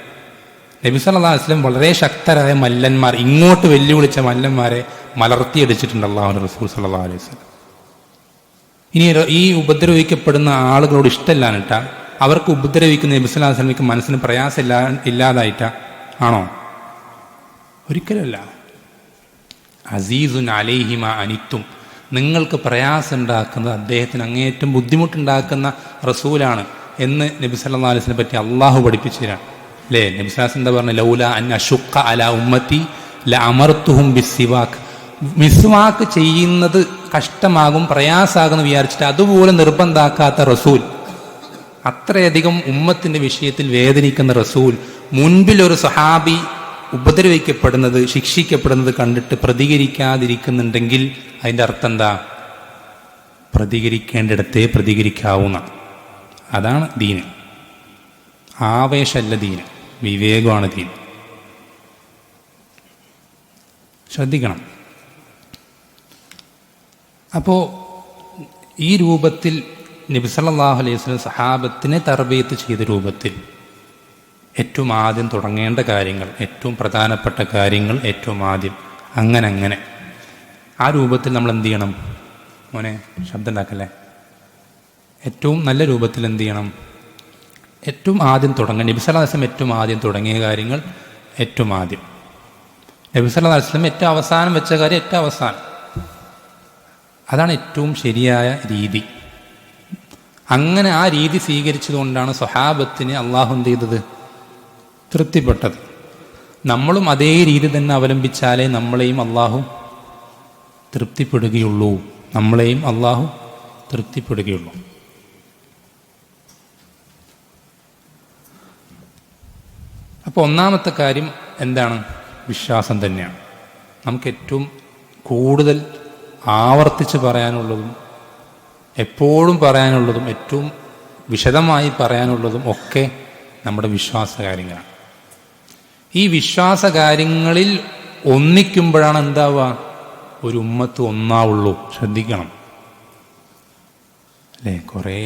നബി സല്ലല്ലാഹു അലൈഹി വസല്ലം വളരെ ശക്തരായ മല്ലന്മാർ, ഇങ്ങോട്ട് വെല്ലുവിളിച്ച മല്ലന്മാരെ മലർത്തിയടിച്ചിട്ടുണ്ട് അല്ലാഹുവിന്റെ റസൂൽ സല്ലല്ലാഹു അലൈഹി വസല്ലം. ഇനി ഈ ഉപദ്രവിക്കപ്പെടുന്ന ആളുകളോട് ഇഷ്ടമില്ലാനിട്ടാ, അവർക്ക് ഉപദ്രവിക്കുന്ന നബി സല്ലല്ലാഹു അലൈഹി വസല്ലമയ്ക്ക് മനസ്സിന് പ്രയാസം ഇല്ലാതായിട്ടാ ആണോ? ഒരിക്കലുമല്ല. അസീസുൻ അലൈഹിമ അനിത്തും, നിങ്ങൾക്ക് പ്രയാസം ഉണ്ടാക്കുന്നത് അദ്ദേഹത്തിന് അങ്ങേയറ്റം ബുദ്ധിമുട്ടുണ്ടാക്കുന്ന റസൂലാണ് എന്ന് നബി സല്ലല്ലാഹു അലൈഹി വസല്ലം പറ്റി അള്ളാഹു പഠിപ്പിച്ചു തരാണ് അല്ലേ? നബി സല്ലല്ലാഹു അലൈഹി വസല്ലം എന്താ പറഞ്ഞത്? ലൗല അൻ അശുഖ അലാ ഉമ്മത്തി ലഅമർതുഹും ബിസ്സിവാക്ക്. മിസ്വാക്ക് ചെയ്യുന്നത് കഷ്ടമാകും, പ്രയാസാകുമെന്ന് വിചാരിച്ചിട്ട് അതുപോലെ നിർബന്ധാക്കാത്ത റസൂൽ, അത്രയധികം ഉമ്മത്തിന്റെ വിഷയത്തിൽ വേദനിക്കുന്ന റസൂൽ, മുൻപിൽ ഒരു സഹാബി ഉപദ്രവിക്കപ്പെടുന്നത്, ശിക്ഷിക്കപ്പെടുന്നത് കണ്ടിട്ട് പ്രതികരിക്കാതിരിക്കുന്നുണ്ടെങ്കിൽ അതിൻ്റെ അർത്ഥം എന്താ? പ്രതികരിക്കേണ്ടിടത്തേ പ്രതികരിക്കാവുന്ന. അതാണ് ദീന്. ആവേശമല്ല ദീന്, വിവേകമാണ് ദീൻ. ശ്രദ്ധിക്കണം. അപ്പോൾ ഈ രൂപത്തിൽ നബി സല്ലല്ലാഹു അലൈഹി വസല്ലം സഹാബത്തിനെ തർബിയത്ത് ചെയ്ത രൂപത്തിൽ ഏറ്റവും ആദ്യം തുടങ്ങേണ്ട കാര്യങ്ങൾ, ഏറ്റവും പ്രധാനപ്പെട്ട കാര്യങ്ങൾ ഏറ്റവും ആദ്യം അങ്ങനെ ആ രൂപത്തിൽ നമ്മൾ എന്ത് ചെയ്യണം? മോനെ ശബ്ദം ഉണ്ടാക്കല്ലേ. ഏറ്റവും നല്ല രൂപത്തിൽ എന്ത് ചെയ്യണം? ഏറ്റവും ആദ്യം തുടങ്ങുക. നബി സല്ലല്ലാഹു അലൈഹി വസല്ലം ഏറ്റവും ആദ്യം തുടങ്ങിയ കാര്യങ്ങൾ ഏറ്റവും ആദ്യം, നബി സല്ലല്ലാഹു അലൈഹി വസല്ലം ഏറ്റവും അവസാനം വെച്ച കാര്യം ഏറ്റവും അവസാനം. അതാണ് ഏറ്റവും ശരിയായ രീതി. അങ്ങനെ ആ രീതി സ്വീകരിച്ചതുകൊണ്ടാണ് സ്വഹാബത്തിന് അള്ളാഹു എന്ത് ചെയ്തത്? തൃപ്തിപ്പെട്ടത്. നമ്മളും അതേ രീതി തന്നെ അവലംബിച്ചാലേ നമ്മളെയും അള്ളാഹു തൃപ്തിപ്പെടുകയുള്ളൂ. അപ്പോൾ ഒന്നാമത്തെ കാര്യം എന്താണ്? വിശ്വാസം തന്നെയാണ്. നമുക്ക് ഏറ്റവും കൂടുതൽ ആവർത്തിച്ച് പറയാനുള്ളതും എപ്പോഴും പറയാനുള്ളതും ഏറ്റവും വിശദമായി പറയാനുള്ളതും ഒക്കെ നമ്മുടെ വിശ്വാസ കാര്യങ്ങളാണ്. ഈ വിശ്വാസ കാര്യങ്ങളിൽ ഒന്നിക്കുമ്പോഴാണ് എന്താവുക? ഒരു ഉമ്മത്ത് ഒന്നാവുള്ളൂ. ശ്രദ്ധിക്കണം അല്ലേ? കുറേ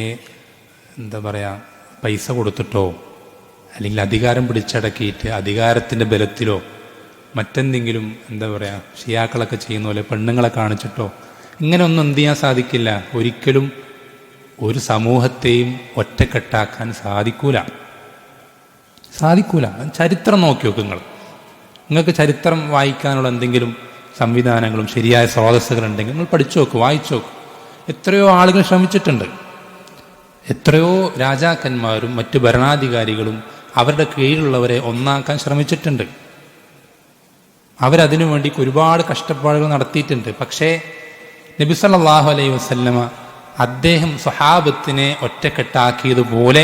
എന്താ പറയുക, പൈസ കൊടുത്തിട്ടോ അല്ലെങ്കിൽ അധികാരം പിടിച്ചടക്കിയിട്ട് അധികാരത്തിൻ്റെ ബലത്തിലോ മറ്റെന്തെങ്കിലും എന്താ പറയുക ഷിയാക്കളൊക്കെ ചെയ്യുന്ന പോലെ പെണ്ണുങ്ങളെ കാണിച്ചിട്ടോ ഇങ്ങനെയൊന്നും എന്ത് ചെയ്യാൻ സാധിക്കില്ല. ഒരിക്കലും ഒരു സമൂഹത്തെയും ഒറ്റക്കെട്ടാക്കാൻ സാധിക്കൂല. ചരിത്രം നോക്കി നോക്ക്. നിങ്ങൾക്ക് ചരിത്രം വായിക്കാനുള്ള എന്തെങ്കിലും സംവിധാനങ്ങളും ശരിയായ സ്രോതസ്സുകളുണ്ടെങ്കിൽ നിങ്ങൾ പഠിച്ചു നോക്ക്, വായിച്ചു നോക്ക്. എത്രയോ ആളുകൾ ശ്രമിച്ചിട്ടുണ്ട്. എത്രയോ രാജാക്കന്മാരും മറ്റ് ഭരണാധികാരികളും അവരുടെ കീഴിലുള്ളവരെ ഒന്നാക്കാൻ ശ്രമിച്ചിട്ടുണ്ട്. അവരതിനു വേണ്ടി ഒരുപാട് കഷ്ടപ്പാടുകൾ നടത്തിയിട്ടുണ്ട്. പക്ഷേ നബി സല്ലല്ലാഹു അലൈഹി വസല്ലമ അദ്ദേഹം സ്വഹാബത്തിനെ ഒറ്റക്കെട്ടാക്കിയതുപോലെ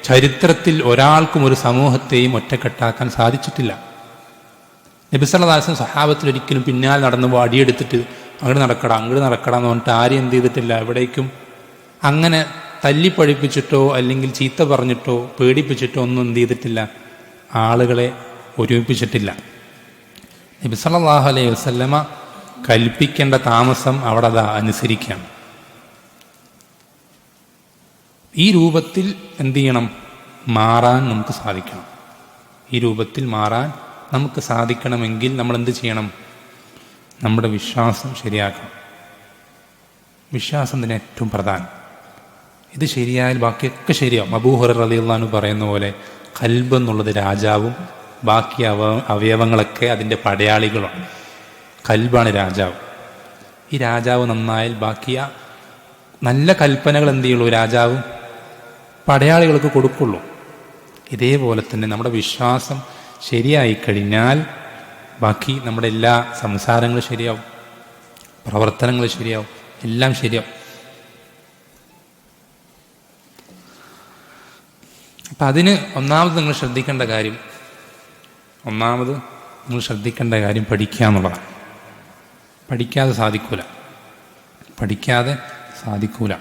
ചരിത്രത്തിൽ ഒരാൾക്കും ഒരു സമൂഹത്തെയും ഒറ്റക്കെട്ടാക്കാൻ സാധിച്ചിട്ടില്ല. നബി സല്ലല്ലാഹു അലൈഹി വസല്ലം സ്വഹാബത്തിൽ ഒരിക്കലും പിന്നാലെ നടന്ന് വടിയെടുത്തിട്ട് അങ്ങോട്ട് നടക്കടാ എന്ന് പറഞ്ഞിട്ട് ആരും എന്ത് ചെയ്തിട്ടില്ല. എവിടേക്കും അങ്ങനെ തല്ലിപ്പഴിപ്പിച്ചിട്ടോ അല്ലെങ്കിൽ ചീത്ത പറഞ്ഞിട്ടോ പേടിപ്പിച്ചിട്ടോ ഒന്നും എന്ത് ചെയ്തിട്ടില്ല, ആളുകളെ ഒരുമിപ്പിച്ചിട്ടില്ല. നബി സല്ലല്ലാഹു അലൈഹി വസല്ലമ കൽപ്പിക്കേണ്ട താമസം അവിടെ അതാ അനുസരിക്കുകയാണ്. ഈ രൂപത്തിൽ എന്ത് ചെയ്യണം, മാറാൻ നമുക്ക് സാധിക്കണം. ഈ രൂപത്തിൽ മാറാൻ നമുക്ക് സാധിക്കണമെങ്കിൽ നമ്മൾ എന്ത് ചെയ്യണം, നമ്മുടെ വിശ്വാസം ശരിയാക്കണം. വിശ്വാസം തന്നെ ഏറ്റവും പ്രധാനം. ഇത് ശരിയായാൽ ബാക്കിയൊക്കെ ശരിയാവും. അബൂ ഹുറൈറ റളിയല്ലാഹു അൻഹു പറയുന്ന പോലെ ഖൽബ് എന്നുള്ളത് രാജാവും ബാക്കി അവയവങ്ങളൊക്കെ അതിൻ്റെ പടയാളികളുമാണ്. ഖൽബാണ് രാജാവ്. ഈ രാജാവ് നന്നായാൽ ബാക്കി നല്ല കൽപ്പനകൾ എന്ത് ചെയ്യുള്ളൂ, രാജാവ് പടയാളികൾക്ക് കൊടുക്കുള്ളൂ. ഇതേപോലെ തന്നെ നമ്മുടെ വിശ്വാസം ശരിയായി കഴിഞ്ഞാൽ ബാക്കി നമ്മുടെ എല്ലാ സംസാരങ്ങളും ശരിയാവും, പ്രവർത്തനങ്ങൾ ശരിയാവും, എല്ലാം ശരിയാവും. അപ്പം അതിന് ഒന്നാമത് നിങ്ങൾ ശ്രദ്ധിക്കേണ്ട കാര്യം പഠിക്കുക എന്നുള്ളതാണ്. പഠിക്കാതെ സാധിക്കൂല.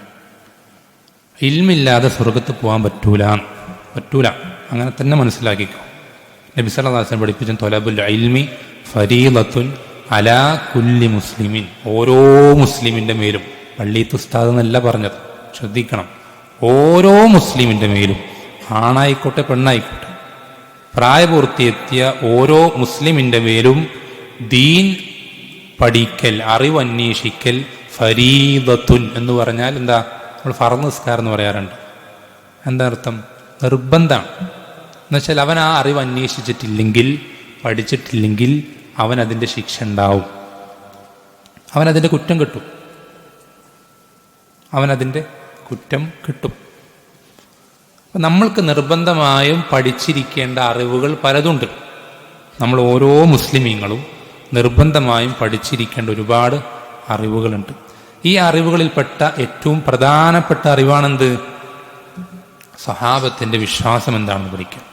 ഇൽമില്ലാതെ സ്വർഗത്ത് പോകാൻ പറ്റൂല. അങ്ങനെ തന്നെ മനസ്സിലാക്കിക്കോ. നബി സല്ലല്ലാഹു അലൈഹി വസല്ലം പഠിപ്പിച്ച തൊലബുൽ ഇൽമി ഫരീളത്തുൻ അലാ കുല്ലി മുസ്ലിമിൻ, ഓരോ മുസ്ലിമിൻ്റെ മേലും, പള്ളിയത്ത് ഉസ്താദ് എന്നല്ല പറഞ്ഞത്, ശ്രദ്ധിക്കണം, ഓരോ മുസ്ലിമിൻ്റെ മേലും, ആണായിക്കോട്ടെ പെണ്ണായിക്കോട്ടെ, പ്രായപൂർത്തിയെത്തിയ ഓരോ മുസ്ലിമിൻ്റെ മേലും ദീൻ പഠിക്കൽ, അറിവന്വേഷിക്കൽ ഫരീദത്തുൻ എന്ന് പറഞ്ഞാൽ എന്താ, നമ്മൾ ഫർദ് നിസ്കാരം എന്ന് പറയാറുണ്ട്. എന്താ അർത്ഥം? നിർബന്ധമാണ്. എന്നുവെച്ചാൽ അവൻ ആ അറിവ് അന്വേഷിച്ചിട്ടില്ലെങ്കിൽ, പഠിച്ചിട്ടില്ലെങ്കിൽ അവനതിൻ്റെ ശിക്ഷ ഉണ്ടാവും, അവനതിൻ്റെ കുറ്റം കിട്ടും. അപ്പം നമ്മൾക്ക് നിർബന്ധമായും പഠിച്ചിരിക്കേണ്ട അറിവുകൾ പലതുണ്ട്. നമ്മൾ ഓരോ മുസ്ലിമീങ്ങളും നിർബന്ധമായും പഠിച്ചിരിക്കേണ്ട ഒരുപാട് അറിവുകളുണ്ട്. ഈ അറിവുകളിൽപ്പെട്ട ഏറ്റവും പ്രധാനപ്പെട്ട അറിവാണെന്ത്? സഹാബത്തിൻ്റെ വിശ്വാസം എന്താണെന്ന് പഠിക്കുക.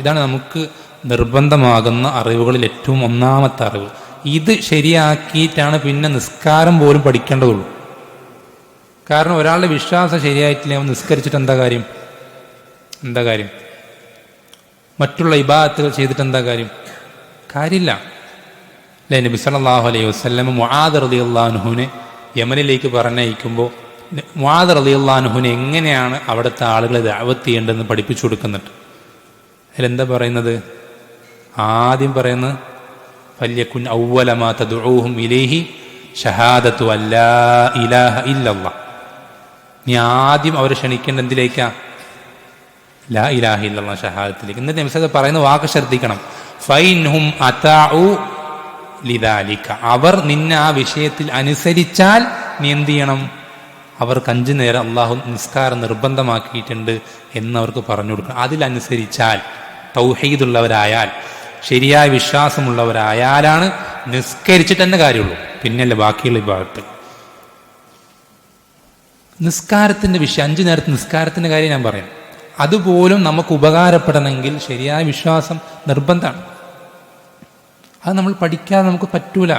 ഇതാണ് നമുക്ക് നിർബന്ധമാകുന്ന അറിവുകളിൽ ഏറ്റവും ഒന്നാമത്തെ അറിവ്. ഇത് ശരിയാക്കിയിട്ടാണ് പിന്നെ നിസ്കാരം പോലും പഠിക്കേണ്ടതുള്ളൂ. കാരണം ഒരാളുടെ വിശ്വാസം ശരിയായിട്ടില്ല, അവൻ നിസ്കരിച്ചിട്ട് എന്താ കാര്യം? മറ്റുള്ള ഇബാദത്തുകൾ ചെയ്തിട്ട് എന്താ കാര്യമില്ല. അല്ലേ? നബി സല്ലല്ലാഹു അലൈഹി വസല്ലം മുആദ് റളിയല്ലാഹു അൻഹുവിനെ യമനിലേക്ക് പറഞ്ഞയക്കുമ്പോൾ മുആദ് റളിയല്ലാഹു അൻഹുവിനെ എങ്ങനെയാണ് അവിടുത്തെ ആളുകളെ ദഅവത്ത് ചെയ്യേണ്ടതെന്ന് പഠിപ്പിച്ചു കൊടുക്കുന്നുണ്ട്. അതിലെന്താ പറയുന്നത്? ആദ്യം പറയുന്നത് ഫല്യകുൻ അവ്വല മാ തദ്ഉഹും ഇലൈഹി ഷഹാദത്തു അല്ലാ ഇലാഹ ഇല്ലല്ലാഹ്. നീ ആദ്യം അവരെ ക്ഷണിക്കേണ്ട എന്തിലേക്കാ? ലാ ഇലാഹ ഇല്ലല്ലാഹ്, ഷഹാദത്തിലേക്ക്. എന്നിട്ട് നബി സല്ലല്ലാഹു പറയുന്ന വാക്ക് ശ്രദ്ധിക്കണം, ഫൈൻഹും അതാഉ ലിദാലിക, അവർ നിന്നെ ആ വിഷയത്തിൽ അനുസരിച്ചാൽ നീ എന്ത് ചെയ്യണം? അവർക്ക് 5 നേരം അള്ളാഹു നിസ്കാരം നിർബന്ധമാക്കിയിട്ടുണ്ട് എന്നവർക്ക് പറഞ്ഞു കൊടുക്കണം. അതിലനുസരിച്ചാൽ, തൗഹീദുള്ളവരായാൽ, ശരിയായ വിശ്വാസമുള്ളവരായാലാണ് നിസ്കരിച്ചിട്ട് തന്നെ കാര്യമുള്ളൂ. പിന്നല്ലേ ബാക്കിയുള്ള വിഭാഗത്തിൽ. നിസ്കാരത്തിൻ്റെ വിഷയം, 5 നേരത്തെ നിസ്കാരത്തിൻ്റെ കാര്യം ഞാൻ പറയാം. അതുപോലും നമുക്ക് ഉപകാരപ്പെടണമെങ്കിൽ ശരിയായ വിശ്വാസം നിർബന്ധമാണ്. അത് നമ്മൾ പഠിക്കാതെ നമുക്ക് പറ്റൂല.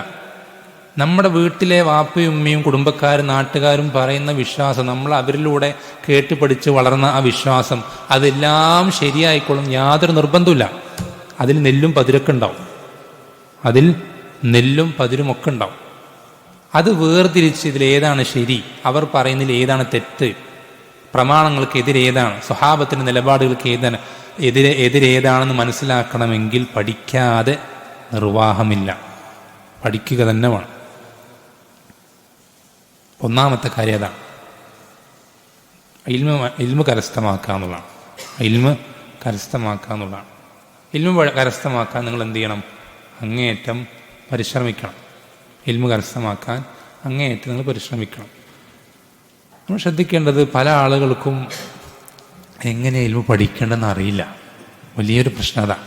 നമ്മുടെ വീട്ടിലെ വാപ്പയും ഉമ്മയും കുടുംബക്കാരും നാട്ടുകാരും പറയുന്ന വിശ്വാസം, നമ്മൾ അവരിലൂടെ കേട്ട് പഠിച്ച് വളർന്ന ആ വിശ്വാസം, അതെല്ലാം ശരിയായിക്കോളും, യാതൊരു നിർബന്ധമില്ല. അതിൽ നെല്ലും പതിരുമൊക്കെ ഉണ്ടാവും. അത് വേർതിരിച്ച് ഇതിലേതാണ് ശരി, അവർ പറയുന്നതിൽ ഏതാണ് തെറ്റ്, പ്രമാണങ്ങൾക്ക് എതിരേതാണ്, സ്വഹാബത്തിൻ്റെ നിലപാടുകൾക്ക് എതിരേതാണെന്ന് മനസ്സിലാക്കണമെങ്കിൽ പഠിക്കാതെ നിർവാഹമില്ല. പഠിക്കുക തന്നെ വേണം. ഒന്നാമത്തെ കാര്യം അതാണ്, ഇൽമ് കരസ്ഥമാക്കുക എന്നുള്ളതാണ്. ഇൽമ് കരസ്ഥമാക്കാൻ നിങ്ങൾ എന്ത് ചെയ്യണം? അങ്ങേയറ്റം പരിശ്രമിക്കണം. ഇൽമ് കരസ്ഥമാക്കാൻ അങ്ങേയറ്റം നിങ്ങൾ പരിശ്രമിക്കണം. നമ്മൾ ശ്രദ്ധിക്കേണ്ടത്, പല ആളുകൾക്കും എങ്ങനെ ഇൽമ് പഠിക്കേണ്ടതെന്ന് അറിയില്ല. വലിയൊരു പ്രശ്നം അതാണ്.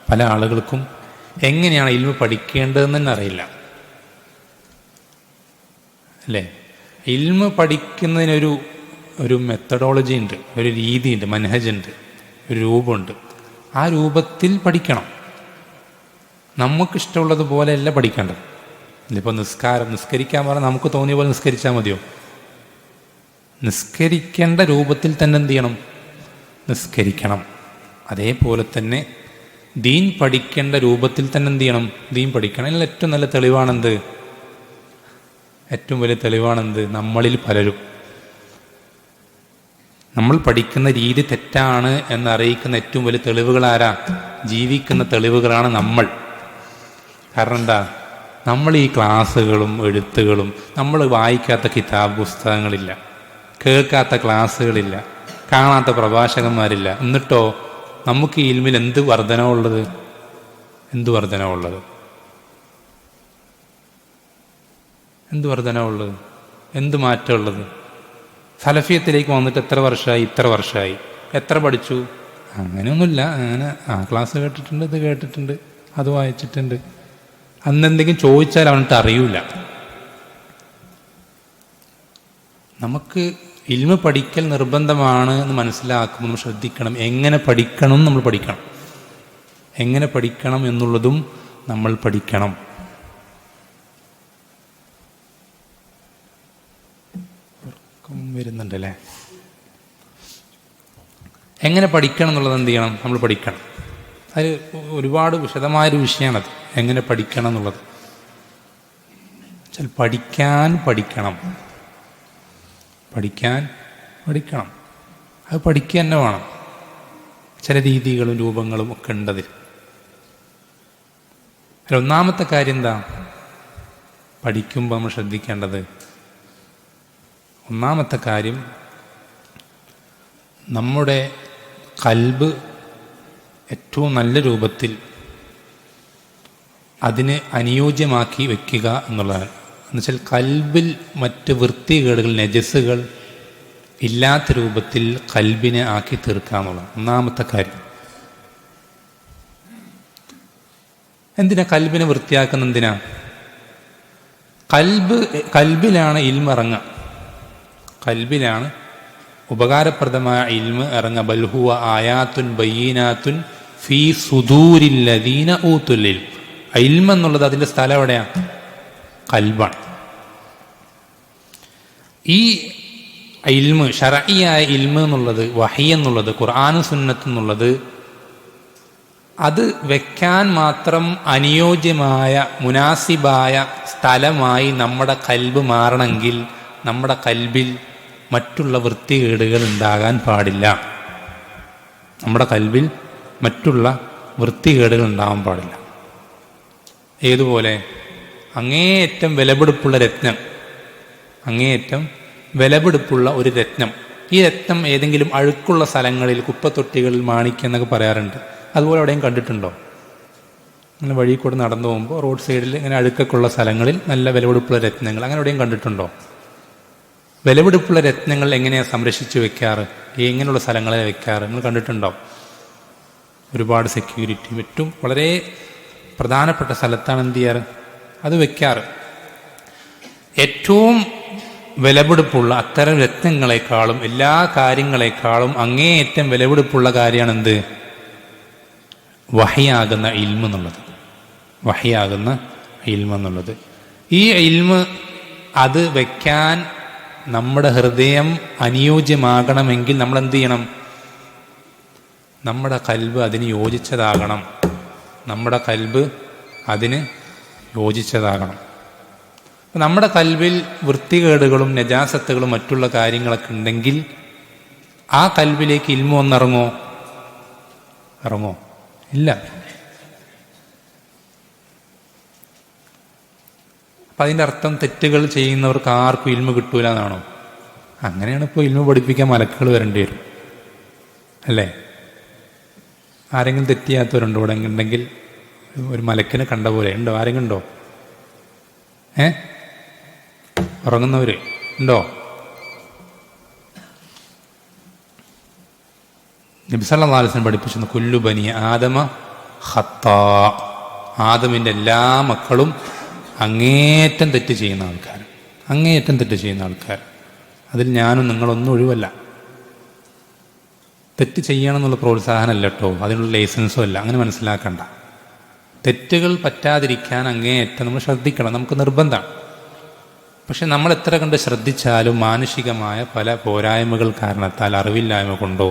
പല ആളുകൾക്കും എങ്ങനെയാണ് ഇൽമ് പഠിക്കേണ്ടതെന്ന് തന്നെ അറിയില്ല, അല്ലേ? ഇൽമ് പഠിക്കുന്നതിനൊരു മെത്തഡോളജി ഉണ്ട്, ഒരു രീതിയുണ്ട്, മനഹജുണ്ട്, ഒരു രൂപമുണ്ട്. ആ രൂപത്തിൽ പഠിക്കണം. നമുക്കിഷ്ടമുള്ളതുപോലെയല്ല പഠിക്കേണ്ടത്. ഇതിപ്പോൾ നിസ്കരിക്കാൻ പറഞ്ഞാൽ നമുക്ക് തോന്നിയ പോലെ നിസ്കരിച്ചാൽ മതിയോ? നിസ്കരിക്കേണ്ട രൂപത്തിൽ തന്നെ എന്ത് ചെയ്യണം? നിസ്കരിക്കണം. അതേപോലെ തന്നെ ദീൻ പഠിക്കേണ്ട രൂപത്തിൽ തന്നെ എന്ത് ചെയ്യണം? ദീൻ പഠിക്കണം. അതിൽ ഏറ്റവും നല്ല തെളിവാണെന്ത്? ഏറ്റവും വലിയ തെളിവാണെന്ത്? നമ്മളിൽ പലരും നമ്മൾ പഠിക്കുന്ന രീതി തെറ്റാണ് എന്നറിയിക്കുന്ന ഏറ്റവും വലിയ തെളിവുകൾ ആരാ? ജീവിക്കുന്ന തെളിവുകളാണ് നമ്മൾ. കാരണം എന്താ? നമ്മൾ ഈ ക്ലാസ്സുകളും എഴുത്തുകളും, നമ്മൾ വായിക്കാത്ത കിതാബ് പുസ്തകങ്ങളില്ല, കേൾക്കാത്ത ക്ലാസ്സുകളില്ല, കാണാത്ത പ്രഭാഷകന്മാരില്ല. എന്നിട്ടോ നമുക്ക് ഈ ഇൽമിൽ എന്ത് വർധനവുള്ളത്? എന്ത് വർധനവുള്ളത്? എന്ത് വർധനവുള്ളത്? എന്ത് മാറ്റമുള്ളത്? സലഫിയത്തിലേക്ക് വന്നിട്ട് എത്ര വർഷമായി? ഇത്ര വർഷമായി. എത്ര പഠിച്ചു? അങ്ങനെയൊന്നുമില്ല. അങ്ങനെ ക്ലാസ് കേട്ടിട്ടുണ്ട്, ഇത് കേട്ടിട്ടുണ്ട്, അത് വായിച്ചിട്ടുണ്ട്. അന്നെന്തെങ്കിലും ചോദിച്ചാൽ അവനിട്ട് അറിയൂല. നമുക്ക് ഇൽമ പഠിക്കൽ നിർബന്ധമാണ് എന്ന് മനസ്സിലാക്കുമ്പോൾ നമ്മൾ ശ്രദ്ധിക്കണം. എങ്ങനെ പഠിക്കണം നമ്മൾ പഠിക്കണം. എങ്ങനെ പഠിക്കണം എന്നുള്ളതും നമ്മൾ പഠിക്കണം. വരുന്നുണ്ടല്ലേ? എങ്ങനെ പഠിക്കണം എന്നുള്ളത് എന്ത് ചെയ്യണം? നമ്മൾ പഠിക്കണം. അത് ഒരുപാട് വിശദമായൊരു വിഷയമാണത്, എങ്ങനെ പഠിക്കണം എന്നുള്ളത്. പഠിക്കണം. അത് പഠിക്കുക തന്നെ വേണം. ചില രീതികളും രൂപങ്ങളും ഒക്കെ ഉണ്ടതിൽ. ഒന്നാമത്തെ കാര്യം എന്താ? പഠിക്കുമ്പോൾ നമ്മൾ ശ്രദ്ധിക്കേണ്ടത്, ഒന്നാമത്തെ കാര്യം നമ്മുടെ ഖൽബ് ഏറ്റവും നല്ല രൂപത്തിൽ അതിന് അനുയോജ്യമാക്കി വയ്ക്കുക എന്നുള്ളതാണ്. എന്നുവെച്ചാൽ ഖൽബിൽ മറ്റ് വൃത്തികേടുകൾ, നജസ്സുകൾ ഇല്ലാത്ത രൂപത്തിൽ ഖൽബിനെ ആക്കി തീർക്കുക എന്നുള്ളതാണ് ഒന്നാമത്തെ കാര്യം. എന്തിനാ ഖൽബിനെ വൃത്തിയാക്കുന്ന? എന്തിനാ? ഖൽബിലാണ് ഇൽമ ഇറങ്ങുക. ഖൽബിലാണ് ഉപകാരപ്രദമായ ഇൽമ ഇറങ്ങുക. ബൽഹുവ ആയാത്തുൻ ബയ്യീനാത്തുൻ ഫീ സുദൂരില്ലദീന ഊത്തുൽ ഇൽം. ഇൽമ എന്നുള്ളത് അതിൻ്റെ സ്ഥലം എവിടെയാണ്? ഖൽബാണ്. ഈ ഇൽമ, ശർഈയായ ഇൽമ എന്നുള്ളത്, വഹി എന്നുള്ളത്, ഖുർആനും സുന്നത്ത് എന്നുള്ളത്, അത് വെക്കാൻ മാത്രം അനുയോജ്യമായ മുനാസിബായ സ്ഥലമായി നമ്മുടെ ഖൽബ് മാറണമെങ്കിൽ നമ്മുടെ ഖൽബിൽ മറ്റുള്ള വൃത്തികേടുകൾ ഉണ്ടാകാൻ പാടില്ല. നമ്മുടെ ഖൽബിൽ മറ്റുള്ള വൃത്തികേടുകൾ ഉണ്ടാകാൻ പാടില്ല. ഏതുപോലെ? അങ്ങേയറ്റം വിലപിടിപ്പുള്ള രത്നം, അങ്ങേയറ്റം വിലപിടിപ്പുള്ള ഒരു രത്നം. ഈ രത്നം ഏതെങ്കിലും അഴുക്കുള്ള സ്ഥലങ്ങളിൽ, കുപ്പത്തൊട്ടികളിൽ മാണിക്യം എന്നൊക്കെ പറയാറുണ്ട്. അതുപോലെ എവിടെയും കണ്ടിട്ടുണ്ടോ? അങ്ങനെ വഴി കൂടെ നടന്നു പോകുമ്പോൾ റോഡ് സൈഡിൽ ഇങ്ങനെ അഴുക്കൊക്കെയുള്ള സ്ഥലങ്ങളിൽ നല്ല വിലപിടിപ്പുള്ള രത്നങ്ങൾ അങ്ങനെ എവിടെയും കണ്ടിട്ടുണ്ടോ? വിലപിടിപ്പുള്ള രത്നങ്ങൾ എങ്ങനെയാണ് സംരക്ഷിച്ച് വെക്കാറ്? എങ്ങനെയുള്ള സ്ഥലങ്ങളെ വെക്കാറ്? നിങ്ങൾ കണ്ടിട്ടുണ്ടോ? ഒരുപാട് സെക്യൂരിറ്റി, ഏറ്റവും വളരെ പ്രധാനപ്പെട്ട സ്ഥലത്താണ് എന്ത് ചെയ്യാറ്? അത് വെക്കാറ്. ഏറ്റവും വിലപിടിപ്പുള്ള അത്തരം രത്നങ്ങളെക്കാളും എല്ലാ കാര്യങ്ങളെക്കാളും അങ്ങേയറ്റം വിലപിടിപ്പുള്ള കാര്യമാണ് എന്ത്? വഹിയാകുന്ന ഇൽമ എന്നുള്ളത്. വഹിയാകുന്ന ഇൽമ എന്നുള്ളത്. ഈ ഇൽമ അത് വെക്കാൻ നമ്മുടെ ഹൃദയം അനുയോജ്യമാകണമെങ്കിൽ നമ്മൾ എന്ത് ചെയ്യണം? നമ്മുടെ ഖൽബ് അതിന് യോജിച്ചതാകണം. നമ്മുടെ ഖൽബ് അതിന് യോജിച്ചതാകണം. നമ്മുടെ ഖൽബിൽ വൃത്തികേടുകളും നജാസത്തുകളും മറ്റുള്ള കാര്യങ്ങളൊക്കെ ഉണ്ടെങ്കിൽ ആ ഖൽബിലേക്ക് ഇൽമ ഒന്നിറങ്ങോ? ഇറങ്ങോ? ഇല്ല. അപ്പം അതിൻ്റെ അർത്ഥം തെറ്റുകൾ ചെയ്യുന്നവർക്ക് ആർക്കും ഇൽമ കിട്ടൂല എന്നാണോ? അങ്ങനെയാണ് ഇപ്പോൾ ഇൽമ പഠിപ്പിക്കാൻ മലക്കുകൾ വരേണ്ടി വരും, അല്ലേ? ആരെങ്കിലും തെറ്റിയാത്തവരുണ്ടോ ഇവിടെ ഉണ്ടെങ്കിൽ? ഒരു മലക്കിനെ കണ്ട പോലെ ഉണ്ടോ? ആരെങ്കിലും ഉണ്ടോ? ഉറങ്ങുന്നവർ ഉണ്ടോ? നബി സല്ലല്ലാഹു അലൈഹി വസല്ലം പഠിപ്പിച്ചു, കുല്ലു ബനി ആദമ ഖത്താ. ആദമിൻ്റെ എല്ലാ മക്കളും അങ്ങേയറ്റം തെറ്റ് ചെയ്യുന്ന ആൾക്കാർ, അങ്ങേയറ്റം തെറ്റ് ചെയ്യുന്ന ആൾക്കാർ. അതിൽ ഞാനും നിങ്ങളൊന്നും ഒഴിവല്ല. തെറ്റ് ചെയ്യണം എന്നുള്ള പ്രോത്സാഹനമല്ല കേട്ടോ, അതിനുള്ള ലൈസൻസും അല്ല. അങ്ങനെ മനസ്സിലാക്കണ്ട. തെറ്റുകൾ പറ്റാതിരിക്കാൻ അങ്ങേയറ്റം നമ്മൾ ശ്രദ്ധിക്കണം. നമുക്ക് നിർബന്ധമാണ്. പക്ഷെ നമ്മൾ എത്ര കണ്ട് ശ്രദ്ധിച്ചാലും മാനുഷികമായ പല പോരായ്മകൾ കാരണത്താൽ, അറിവില്ലായ്മ കൊണ്ടോ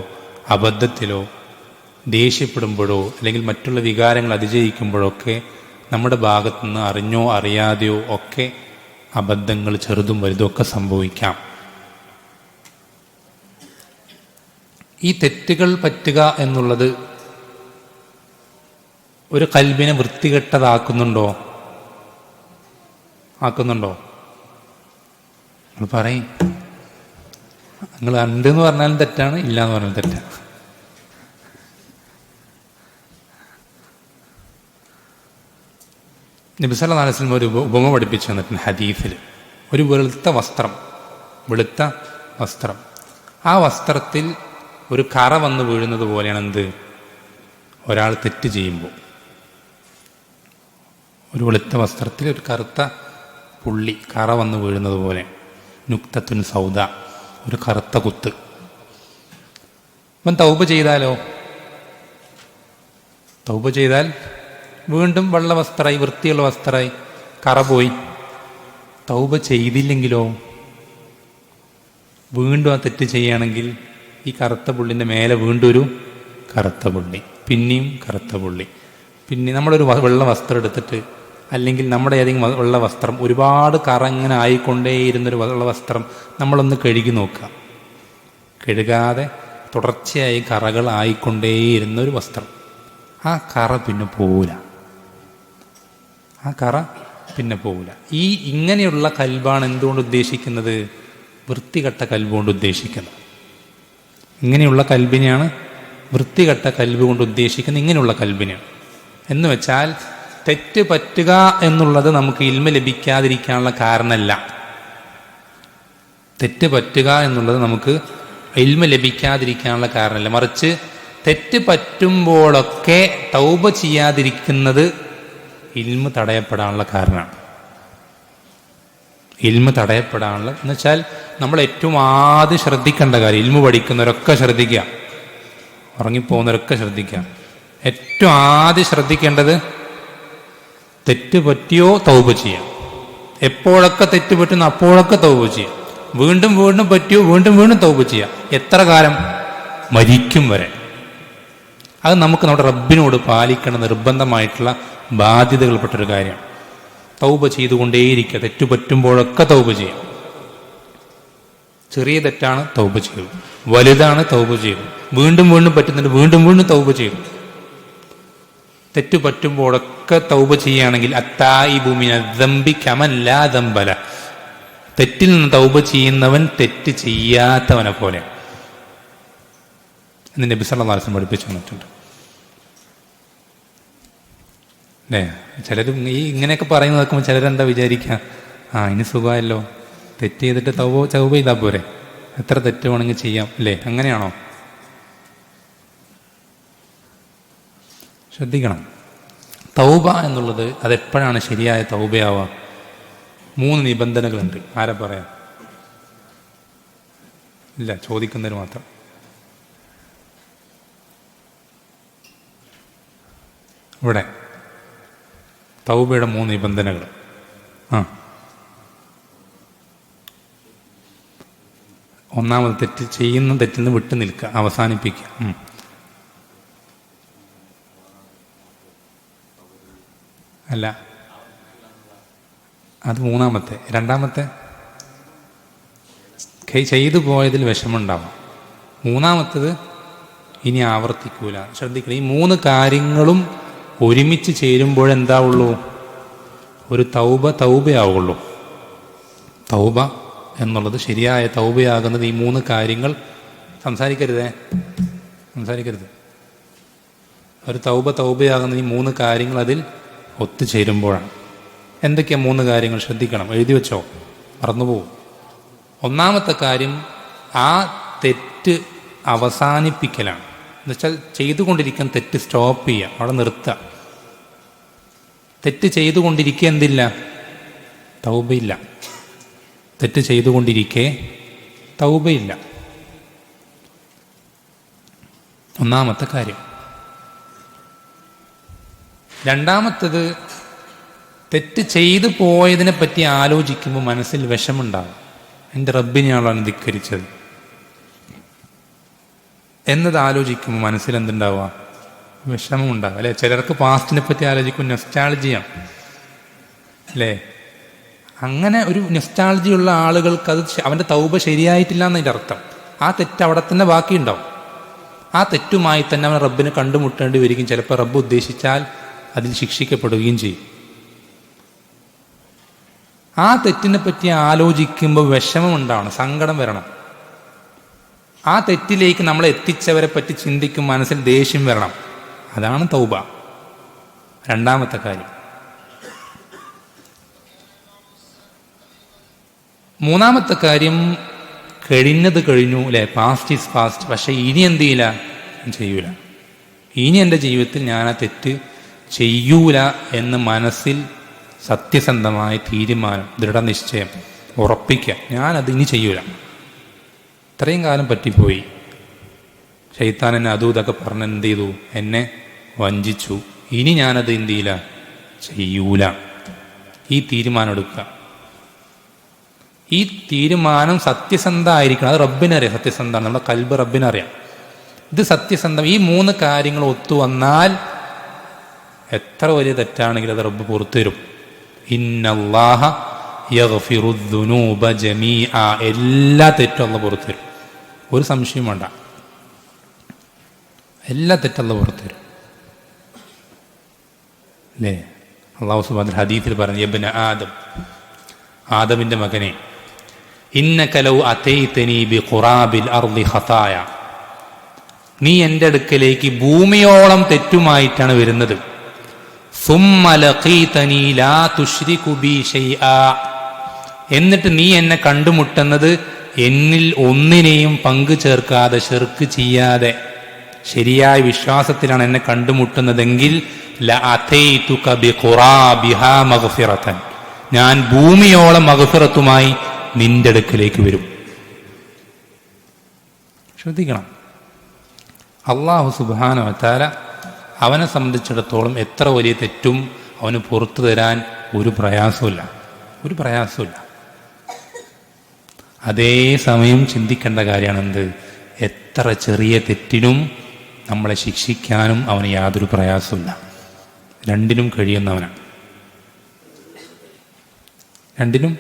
അബദ്ധത്തിലോ ദേഷ്യപ്പെടുമ്പോഴോ അല്ലെങ്കിൽ മറ്റുള്ള വികാരങ്ങൾ അതിജയിക്കുമ്പോഴൊക്കെ നമ്മുടെ ഭാഗത്തുനിന്ന് അറിഞ്ഞോ അറിയാതെയോ ഒക്കെ അബദ്ധങ്ങൾ ചെറുതും വലുതും ഒക്കെ സംഭവിക്കാം. ഈ തെറ്റുകൾ പറ്റുക എന്നുള്ളത് ഒരു കൽബിനെ വൃത്തികെട്ടതാക്കുന്നുണ്ടോ? ആക്കുന്നുണ്ടോ? നിങ്ങൾ പറയും. നിങ്ങൾ ഉണ്ടെന്ന് പറഞ്ഞാലും തെറ്റാണ്, ഇല്ല എന്ന് പറഞ്ഞാലും തെറ്റാണ്. നബി സല്ലല്ലാഹു അലൈഹി വസല്ലം ഒരു ഉപമ പഠിപ്പിച്ചു തന്നിട്ടുണ്ട് ഹദീസിൽ. ഒരു വെളുത്ത വസ്ത്രം, ആ വസ്ത്രത്തിൽ ഒരു കറ വന്ന് വീഴുന്നത് പോലെയാണ് എന്ത്? ഒരാൾ തെറ്റ് ചെയ്യുമ്പോൾ ഒരു വെളുത്ത വസ്ത്രത്തിൽ ഒരു കറുത്ത പുള്ളി, കറ വന്ന് വീഴുന്നത് പോലെ. നുക്തത്തുൻ സൗദ, ഒരു കറുത്ത കുത്ത്. അവൻ തൗബ ചെയ്താലോ? തൗബ ചെയ്താൽ വീണ്ടും വെള്ള വസ്ത്രമായി, വൃത്തിയുള്ള വസ്ത്രമായി, കറ പോയി. തൗബ ചെയ്തില്ലെങ്കിലോ? വീണ്ടും ആ തെറ്റ് ചെയ്യുകയാണെങ്കിൽ ഈ കറുത്ത പുള്ളിൻ്റെ മേലെ വീണ്ടും ഒരു കറുത്ത പുള്ളി, പിന്നെയും കറുത്ത പുള്ളി. പിന്നെ നമ്മളൊരു വെള്ള വസ്ത്രം എടുത്തിട്ട്, അല്ലെങ്കിൽ നമ്മുടെ ഏതെങ്കിലും വെള്ള വസ്ത്രം, ഒരുപാട് കറ ഇങ്ങനെ ആയിക്കൊണ്ടേയിരുന്നൊരു വെള്ള വസ്ത്രം നമ്മളൊന്ന് കഴുകി നോക്കുക. കഴുകാതെ തുടർച്ചയായി കറകൾ ആയിക്കൊണ്ടേയിരുന്നൊരു വസ്ത്രം, ആ കറ പിന്നെ പോവില്ല. ഈ ഇങ്ങനെയുള്ള കൽബാണ് എന്തുകൊണ്ട് ഉദ്ദേശിക്കുന്നത്? വൃത്തികെട്ട കൽബ് ഉദ്ദേശിക്കുന്നത്. ഇങ്ങനെയുള്ള കൽബിനെയാണ് വൃത്തികെട്ട കൽബ് കൊണ്ട് ഉദ്ദേശിക്കുന്നത്. ഇങ്ങനെയുള്ള കൽബിനെയാണ് എന്ന് വെച്ചാൽ, തെറ്റ് പറ്റുക എന്നുള്ളത് നമുക്ക് ഇൽമ ലഭിക്കാതിരിക്കാനുള്ള കാരണമല്ല. തെറ്റ് പറ്റുക എന്നുള്ളത് നമുക്ക് ഇൽമ ലഭിക്കാതിരിക്കാനുള്ള കാരണമല്ല. മറിച്ച് തെറ്റ് പറ്റുമ്പോഴൊക്കെ തൗബ ചെയ്യാതിരിക്കുന്നത് ഇൽമ തടയപ്പെടാനുള്ള കാരണമാണ്. ഇൽമ തടയപ്പെടാനുള്ള എന്ന് വെച്ചാൽ, നമ്മൾ ഏറ്റവും ആദ്യം ശ്രദ്ധിക്കേണ്ട കാര്യം, ഇൽമ പഠിക്കുന്നവരൊക്കെ ശ്രദ്ധിക്കുക, ഉറങ്ങിപ്പോകുന്നവരൊക്കെ ശ്രദ്ധിക്കുക. ഏറ്റവും ആദ്യം ശ്രദ്ധിക്കേണ്ടത്, തെറ്റ് പറ്റിയോ തൗബ ചെയ്യാം. എപ്പോഴൊക്കെ തെറ്റ് പറ്റുന്നു അപ്പോഴൊക്കെ തൗബ ചെയ്യാം. വീണ്ടും വീണ്ടും പറ്റിയോ വീണ്ടും വീണ്ടും തൗബ ചെയ്യാം. എത്ര കാലം? മരിക്കും വരെ. അത് നമുക്ക് നമ്മുടെ റബ്ബിനോട് പാലിക്കേണ്ട നിർബന്ധമായിട്ടുള്ള ബാധ്യതകൾപ്പെട്ടൊരു കാര്യമാണ്. തൗബ ചെയ്തുകൊണ്ടേയിരിക്കുക. തെറ്റു പറ്റുമ്പോഴൊക്കെ തൗബ ചെയ്യാം. ചെറിയ തെറ്റാണ്, തൗബ ചെയ്തു. വലുതാണ്, തൗബ ചെയ്തു. വീണ്ടും വീണ്ടും പറ്റുന്നുണ്ട്, വീണ്ടും വീണ്ടും തൗബ ചെയ്തു. തെറ്റു പറ്റുമ്പോഴൊക്കെ തൗബ ചെയ്യുകയാണെങ്കിൽ, അത്തായിബു മിനദ്ദംബി കമൻ ലാ ദംബ ലഹ്, തെറ്റിൽ നിന്ന് തൗബ ചെയ്യുന്നവൻ തെറ്റ് ചെയ്യാത്തവനെ പോലെ എന്ന് നബി സല്ലല്ലാഹു അലൈഹി വസല്ലം പഠിപ്പിച്ചു തന്നിട്ടുണ്ട്. അല്ലേ? ചിലർ ഇങ്ങനെയൊക്കെ പറയുന്നത് നോക്കുമ്പോൾ ചിലരെന്താ വിചാരിക്കുക, ഇനി സുഖമായല്ലോ, തെറ്റ് ചെയ്തിട്ട് തൗബ ചെയ്താൽ പോരെ, എത്ര തെറ്റ് വേണമെങ്കിൽ ചെയ്യാം, അല്ലേ? അങ്ങനെയാണോ? ശ്രദ്ധിക്കണം. തൗബ എന്നുള്ളത് അതെപ്പോഴാണ് ശരിയായ തൗബയാവുക? 3 നിബന്ധനകളുണ്ട്. ആരാ പറയാം? ഇല്ല, ചോദിക്കുന്നതിന് മാത്രം. ഇവിടെ തൗബയുടെ 3 നിബന്ധനകൾ. ഒന്നാമത്, തെറ്റിൽ നിന്ന് വിട്ടു നിൽക്കുക, അവസാനിപ്പിക്കുക. അല്ല, അത് മൂന്നാമത്തെ. രണ്ടാമത്തെ, ചെയ്തു പോയതിൽ വിഷമമുണ്ടാവും. മൂന്നാമത്തത്, ഇനി ആവർത്തിക്കൂല. ശ്രദ്ധിക്കണം, ഈ 3 കാര്യങ്ങളും ഒരുമിച്ച് ചേരുമ്പോഴെന്താവുള്ളൂ? ഒരു തൗബയാവുള്ളൂ. തൗബ എന്നുള്ളത്, ശരിയായ തൗബയാകുന്നത് ഈ 3 കാര്യങ്ങൾ, സംസാരിക്കരുത്. ഒരു തൗബയാകുന്നത് ഈ 3 കാര്യങ്ങൾ അതിൽ ഒത്തുചേരുമ്പോഴാണ്. എന്തൊക്കെയാണ് 3 കാര്യങ്ങൾ? ശ്രദ്ധിക്കണം, എഴുതി വെച്ചോ, മറന്നുപോകും. ഒന്നാമത്തെ കാര്യം, ആ തെറ്റ് അവസാനിപ്പിക്കലാണ്. എന്നുവെച്ചാൽ ചെയ്തുകൊണ്ടിരിക്കുന്ന തെറ്റ് സ്റ്റോപ്പ് ചെയ്യുക, അവിടെ നിർത്തുക. തെറ്റ് ചെയ്തുകൊണ്ടിരിക്കുക എന്തില്ല? തൗബയില്ല. തെറ്റ് ചെയ്തുകൊണ്ടിരിക്കെ തൗബയില്ല. ഒന്നാമത്തെ കാര്യം. രണ്ടാമത്തത്, തെറ്റ് ചെയ്തു പോയതിനെ പറ്റി ആലോചിക്കുമ്പോൾ മനസ്സിൽ വിഷമുണ്ടാകും. എൻ്റെ റബ്ബിനെയാണോ ധിക്കരിച്ചത് എന്നത് ആലോചിക്കുമ്പോൾ മനസ്സിൽ എന്തുണ്ടാവുക? വിഷമമുണ്ടാകും അല്ലേ? ചിലർക്ക് പാസ്റ്റിനെ പറ്റി ആലോചിക്കുമ്പോൾ നൊസ്റ്റാൾജിയാണ് അല്ലേ? അങ്ങനെ ഒരു നൊസ്റ്റാൾജിയുള്ള ആളുകൾക്ക് അത് അവൻ്റെ തൗബ ശരിയായിട്ടില്ല എന്നതിൻ്റെ അർത്ഥം. ആ തെറ്റ് അവിടെ തന്നെ ബാക്കിയുണ്ടാവും. ആ തെറ്റുമായി തന്നെ അവൻ റബ്ബിനെ കണ്ടുമുട്ടേണ്ടി വരികയും ചിലപ്പോൾ റബ്ബ് ഉദ്ദേശിച്ചാൽ അതിൽ ശിക്ഷിക്കപ്പെടുകയും ചെയ്യും. ആ തെറ്റിനെ പറ്റി ആലോചിക്കുമ്പോൾ വിഷമം ഉണ്ടാവണം, സങ്കടം വരണം. ആ തെറ്റിലേക്ക് നമ്മളെ എത്തിച്ചവരെ പറ്റി ചിന്തിക്കും, മനസ്സിൽ ദേഷ്യം വരണം. അതാണ് തൗബ. രണ്ടാമത്തെ കാര്യം. മൂന്നാമത്തെ കാര്യം, കഴിഞ്ഞത് കഴിഞ്ഞു അല്ലേ, പാസ്റ്റ് ഈസ് പാസ്റ്റ്. പക്ഷെ ഇനി എന്ത് ചെയ്യില്ല, ചെയ്യൂല. ഇനി എൻ്റെ ജീവിതത്തിൽ ഞാൻ ആ തെറ്റ് ചെയ്യൂല എന്ന് മനസ്സിൽ സത്യസന്ധമായ തീരുമാനം, ദൃഢനിശ്ചയം ഉറപ്പിക്കുക. ഞാനത് ഇനി ചെയ്യൂല. ഇത്രയും കാലം പറ്റിപ്പോയി, ശൈത്താൻ എന്നെ അതും ഇതൊക്കെ പറഞ്ഞ് എന്ത് ചെയ്തു, എന്നെ വഞ്ചിച്ചു. ഇനി ഞാനത് എന്ത് ചെയ്യില്ല, ചെയ്യൂല. ഈ തീരുമാനം എടുക്കുക. ഈ തീരുമാനം സത്യസന്ധമായിരിക്കണം. അത് റബ്ബിനറിയാം സത്യസന്ധമാണ്. നമ്മുടെ കൽബ് റബ്ബിനറിയാം ഇത് സത്യസന്ധം. ഈ മൂന്ന് കാര്യങ്ങൾ ഒത്തുവന്നാൽ എത്ര വലിയ തെറ്റാണെങ്കിലും അത് റബ്ബ് പുറത്തു തരും. ഇന്നല്ലാഹ യഗ്ഫിറു ദുനൂബ ജമീഅ. എല്ലാ തെറ്റും അല്ലാഹു പുറത്തു തരും, ഒരു സംശയം വേണ്ട. എല്ലാ തെറ്റും അല്ലാഹു പുറത്തു തരും അല്ലേ? അല്ലാഹു സുബ്ഹാനഹു ഹദീസിൽ പറഞ്ഞു, യബ്ന ആദം, ആദമിൻ്റെ മകനെ, ഇന്നക ലൗ അതൈതനി ബിഖുറാബിൽ അർളി ഖതായ, നീ എൻ്റെ അടുക്കലേക്ക് ഭൂമിയോളം തെറ്റുമായിട്ടാണ് വരുന്നത്. സുമ്മ ലഖീതനി ലാ തുശ്രികു ബി ശൈആ, എന്നിട്ട് നീ എന്നെ കണ്ടുമുട്ടുന്നത് എന്നിൽ ഒന്നിനെയും പങ്കു ചേർക്കാതെ, ശിർക്ക് ചെയ്യാതെ ശരിയായ വിശ്വാസത്തിലാണ് എന്നെ കണ്ടുമുട്ടുന്നതെങ്കിൽ ലഅതൈതുക ബിഖുറാബിഹാ മഗ്ഫിറതൻ, ഞാൻ ഭൂമിയോളം മഗ്ഫിറത്തുമായി നിന്റെ അടുക്കലേക്ക് വരും. ശ്രദ്ധിക്കണം, അല്ലാഹു സുബ്ഹാനഹു വ തആല അവനെ സംബന്ധിച്ചിടത്തോളം എത്ര വലിയ തെറ്റും അവന് പുറത്തു തരാൻ ഒരു പ്രയാസമില്ല, ഒരു പ്രയാസമില്ല. അതേസമയം ചിന്തിക്കേണ്ട കാര്യമാണ് എന്ത്, എത്ര ചെറിയ തെറ്റിനും നമ്മളെ ശിക്ഷിക്കാനും അവന് യാതൊരു പ്രയാസമില്ല. രണ്ടിനും കഴിയുന്നവനാണ്, രണ്ടിനും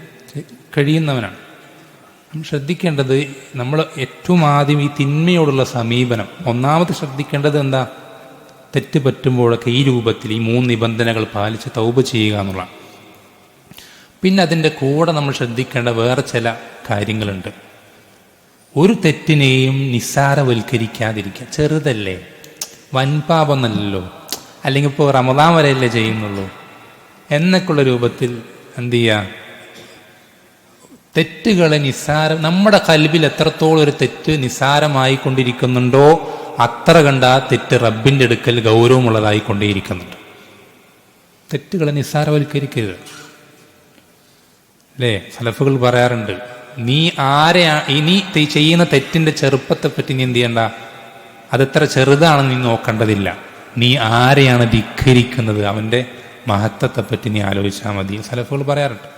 കഴിയുന്നവനാണ്. നമ്മൾ ശ്രദ്ധിക്കേണ്ടത്, നമ്മൾ ഏറ്റവും ആദ്യം ഈ തിന്മയോടുള്ള സമീപനം, ഒന്നാമത് ശ്രദ്ധിക്കേണ്ടത് എന്താ, തെറ്റ് പറ്റുമ്പോഴൊക്കെ ഈ രൂപത്തിൽ ഈ 3 നിബന്ധനകൾ പാലിച്ച് തൗബ ചെയ്യുക എന്നുള്ളതാണ്. പിന്നെ അതിൻ്റെ കൂടെ നമ്മൾ ശ്രദ്ധിക്കേണ്ട വേറെ ചില കാര്യങ്ങളുണ്ട്. ഒരു തെറ്റിനെയും നിസ്സാരവൽക്കരിക്കാതിരിക്കുക. ചെറുതല്ലേ, വൻപാപമൊന്നല്ലല്ലോ, അല്ലെങ്കിൽ ഇപ്പോൾ റമദാൻ വരെയല്ലേ ചെയ്യുന്നുള്ളൂ എന്നൊക്കെയുള്ള രൂപത്തിൽ എന്ത് ചെയ്യുക, തെറ്റുകളെ നിസ്സാരം, നമ്മുടെ കൽബിൽ എത്രത്തോളം ഒരു തെറ്റ് നിസ്സാരമായി കൊണ്ടിരിക്കുന്നുണ്ടോ അത്ര കണ്ട ആ തെറ്റ് റബ്ബിൻ്റെ അടുക്കൽ ഗൗരവമുള്ളതായി കൊണ്ടേയിരിക്കുന്നുണ്ട്. തെറ്റുകളെ നിസ്സാരവൽക്കരിക്കരുത് അല്ലേ? സലഫുകൾ പറയാറുണ്ട്, നീ ഇനി ചെയ്യുന്ന തെറ്റിൻ്റെ ചെറുപ്പത്തെപ്പറ്റി നീ എന്ത് ചെയ്യണ്ട, അതെത്ര ചെറുതാണെന്ന് നീ നോക്കേണ്ടതില്ല. നീ ആരെയാണ് ധിക്കരിക്കുന്നത് അവൻ്റെ മഹത്വത്തെപ്പറ്റി നീ ആലോചിച്ചാൽ മതി. സലഫുകൾ പറയാറുണ്ട്.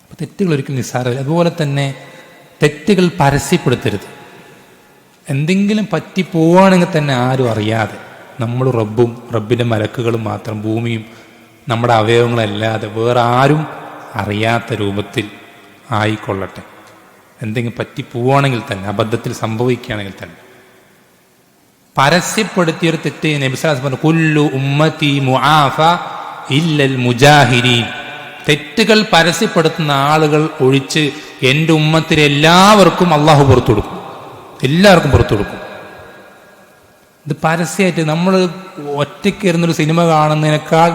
അപ്പോൾ തെറ്റുകൾ ഒരിക്കലും നിസ്സാരമില്ല. അതുപോലെ തന്നെ തെറ്റുകൾ പരസ്യപ്പെടുത്തരുത്. എന്തെങ്കിലും പറ്റി പോവുകയാണെങ്കിൽ തന്നെ ആരും അറിയാതെ, നമ്മൾ റബ്ബും റബ്ബിൻ്റെ മലക്കുകളും മാത്രം, ഭൂമിയും നമ്മുടെ അവയവങ്ങളല്ലാതെ വേറെ ആരും അറിയാത്ത രൂപത്തിൽ ആയിക്കൊള്ളട്ടെ. എന്തെങ്കിലും പറ്റി പോവുകയാണെങ്കിൽ തന്നെ, അബദ്ധത്തിൽ സംഭവിക്കുകയാണെങ്കിൽ തന്നെ പരസ്യപ്പെടുത്തിയൊരു തെറ്റ് നബി സല്ലല്ലാഹു അലൈഹി വസല്ലം പറഞ്ഞു, കുല്ലു ഉമ്മത്തി മുആഫ ഇല്ലൽ മുജാഹിരീൻ. തെറ്റുകൾ പരസ്യപ്പെടുത്തുന്ന ആളുകൾ ഒഴിച്ച് എൻ്റെ ഉമ്മത്തിൽ എല്ലാവർക്കും അള്ളാഹു പുറത്തു കൊടുക്കും, എല്ലാവർക്കും പുറത്തു കൊടുക്കും. ഇത് പരസ്യമായിട്ട് നമ്മൾ ഒറ്റയ്ക്ക് ഇരുന്നൊരു സിനിമ കാണുന്നതിനേക്കാൾ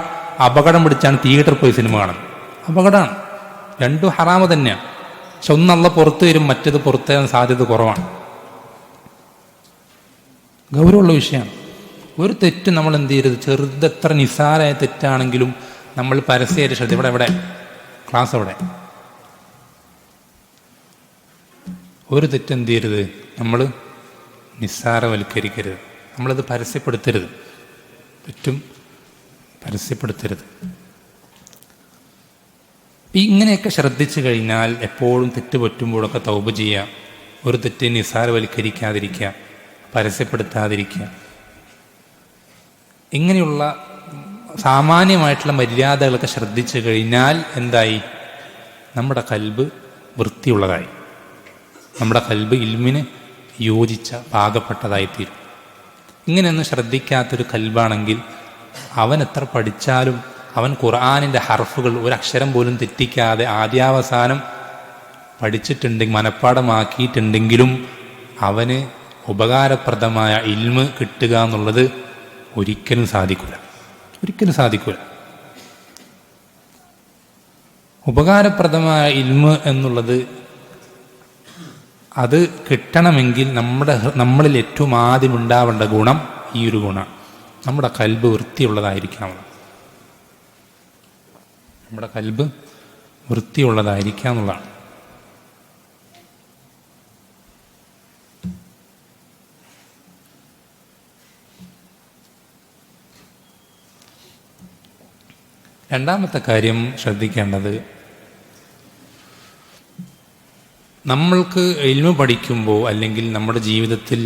അപകടം പിടിച്ചാണ് തിയേറ്ററിൽ പോയി സിനിമ കാണുന്നത്. അപകടമാണ്, രണ്ടും ഹറാമ് തന്നെയാണ്. പക്ഷെ ഒന്ന് അള്ളാഹ് പുറത്തു വരും, മറ്റേത് പുറത്തു വരാൻ സാധ്യത കുറവാണ്. ഗൗരവമുള്ള വിഷയമാണ്. ഒരു തെറ്റ് നമ്മൾ എന്ത് ചെയ്യരുത്, ചെറുതെത്ര നിസ്സാരമായ തെറ്റാണെങ്കിലും നമ്മൾ പരസ്യമായിട്ട് ശ്രദ്ധ, ഇവിടെ ക്ലാസ് അവിടെ ഒരു തെറ്റെന്ത് ചെയ്യരുത്, നമ്മൾ നിസ്സാരവൽക്കരിക്കരുത്, നമ്മളത് പരസ്യപ്പെടുത്തരുത്. തെറ്റും പരസ്യപ്പെടുത്തരുത്. ഇങ്ങനെയൊക്കെ ശ്രദ്ധിച്ചു കഴിഞ്ഞാൽ എപ്പോഴും തെറ്റ് പറ്റുമ്പോഴൊക്കെ തൗബ ചെയ്യുക, ഒരു തെറ്റ് നിസ്സാരവൽക്കരിക്കാതിരിക്കുക, പരസ്യപ്പെടുത്താതിരിക്കുക. ഇങ്ങനെയുള്ള സാമാന്യമായിട്ടുള്ള മര്യാദകളൊക്കെ ശ്രദ്ധിച്ചു കഴിഞ്ഞാൽ എന്തായി? നമ്മുടെ കൽബ് വൃത്തിയുള്ളതായി, നമ്മുടെ കൽബ് ഇൽമിന് യോജിച്ച പാകപ്പെട്ടതായിത്തീരും. ഇങ്ങനെയൊന്നും ശ്രദ്ധിക്കാത്തൊരു കൽബാണെങ്കിൽ അവൻ എത്ര പഠിച്ചാലും, അവൻ ഖുർആനിൻ്റെ ഹർഫുകൾ ഒരക്ഷരം പോലും തെറ്റിക്കാതെ ആദ്യാവസാനം പഠിച്ചിട്ടുണ്ടെങ്കിൽ, മനഃപ്പാടമാക്കിയിട്ടുണ്ടെങ്കിലും അവന് ഉപകാരപ്രദമായ ഇൽമ് കിട്ടുക എന്നുള്ളത് ഒരിക്കലും സാധിക്കില്ല. ഉപകാരപ്രദമായ ഇൽമ് എന്നുള്ളത് അത് കിട്ടണമെങ്കിൽ നമ്മളിൽ ഏറ്റവും ആദ്യം ഉണ്ടാവേണ്ട ഗുണം ഈ ഒരു ഗുണം, നമ്മുടെ കൽബ് വൃത്തിയുള്ളതായിരിക്കണം. നമ്മുടെ കൽബ് വൃത്തിയുള്ളതായിരിക്കുക എന്നുള്ളതാണ്. രണ്ടാമത്തെ കാര്യം ശ്രദ്ധിക്കേണ്ടത്, നമ്മൾക്ക് ഇൽമു പഠിക്കുമ്പോൾ അല്ലെങ്കിൽ നമ്മുടെ ജീവിതത്തിൽ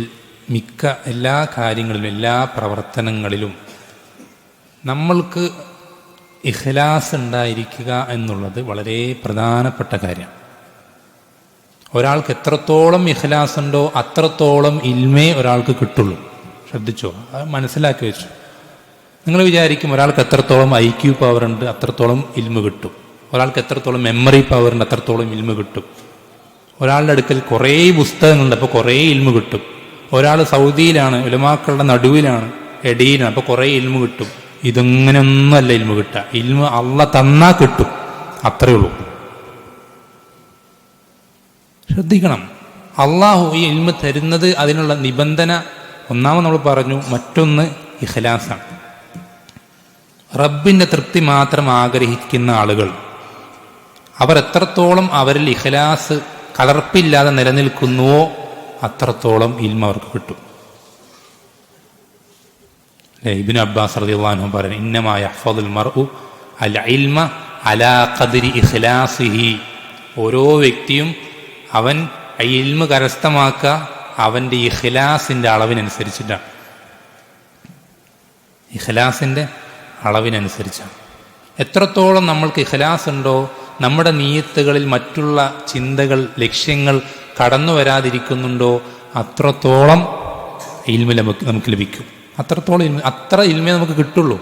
മിക്ക എല്ലാ കാര്യങ്ങളിലും, എല്ലാ പ്രവർത്തനങ്ങളിലും നമ്മൾക്ക് ഇഖ്ലാസ് ഉണ്ടായിരിക്കുക എന്നുള്ളത് വളരെ പ്രധാനപ്പെട്ട കാര്യമാണ്. ഒരാൾക്ക് എത്രത്തോളം ഇഖ്ലാസ് ഉണ്ടോ അത്രത്തോളം ഇൽമേ ഒരാൾക്ക് കിട്ടുള്ളൂ. ശ്രദ്ധിച്ചോ, അത് മനസ്സിലാക്കി വെച്ചു. നിങ്ങൾ വിചാരിക്കും ഒരാൾക്ക് എത്രത്തോളം IQ പവർ ഉണ്ട് അത്രത്തോളം ഇൽമു കിട്ടും, ഒരാൾക്ക് എത്രത്തോളം മെമ്മറി പവർ ഉണ്ട് അത്രത്തോളം ഇൽമു കിട്ടും, ഒരാളുടെ അടുക്കൽ കുറേ പുസ്തകങ്ങളുണ്ട് അപ്പോൾ കുറേ ഇൽമു കിട്ടും, ഒരാൾ സൗദിയിലാണ്, ഉലമാക്കളുടെ നടുവിലാണ്, ഇടയിലാണ്, അപ്പോൾ കുറേ ഇൽമു കിട്ടും. ഇതിങ്ങനെയൊന്നുമല്ല ഇൽമു കിട്ടുക. ഇൽമു അള്ളാഹ് തന്നാ കിട്ടും, അത്രയേ ഉള്ളൂ. ശ്രദ്ധിക്കണം, അള്ളാഹു ഈ ഇൽമു തരുന്നത് അതിനുള്ള നിബന്ധന ഒന്നാമത് നമ്മൾ പറഞ്ഞു, മറ്റൊന്ന് ഇഖ്ലാസാണ്. റബ്ബിൻ്റെ തൃപ്തി മാത്രം ആഗ്രഹിക്കുന്ന ആളുകൾ, അവർ എത്രത്തോളം അവരിൽ ഇഖ്ലാസ് കലർപ്പില്ലാതെ നിലനിൽക്കുന്നുവോ അത്രത്തോളം ഇൽമ അവർക്ക് കിട്ടും. ഇബ്നു അബ്ബാസ് റളിയല്ലാഹു അൻഹു പറയുന്നു, ഇന്നമാ യഹ്ഫദുൽ മർഉ അൽ ഇൽമ അലാ ഖദ്രി ഇഖ്ലാസിഹി. ഓരോ വ്യക്തിയും അവൻ ഇൽമ കരസ്ഥമാക്കുക അവൻ്റെ ഇഖ്ലാസിൻ്റെ അളവിനനുസരിച്ചിട്ടാണ്. ഇഖ്ലാസിൻ്റെ അളവിനനുസരിച്ചാണ്. എത്രത്തോളം നമ്മൾക്ക് ഇഖ്ലാസ് ഉണ്ടോ, നമ്മുടെ നിയ്യത്തുകളിൽ മറ്റുള്ള ചിന്തകൾ, ലക്ഷ്യങ്ങൾ കടന്നു വരാതിരിക്കുന്നുണ്ടോ അത്രത്തോളം ഇൽമ നമുക്ക് ലഭിക്കും. അത്ര ഇൽമേ നമുക്ക് കിട്ടുള്ളൂ,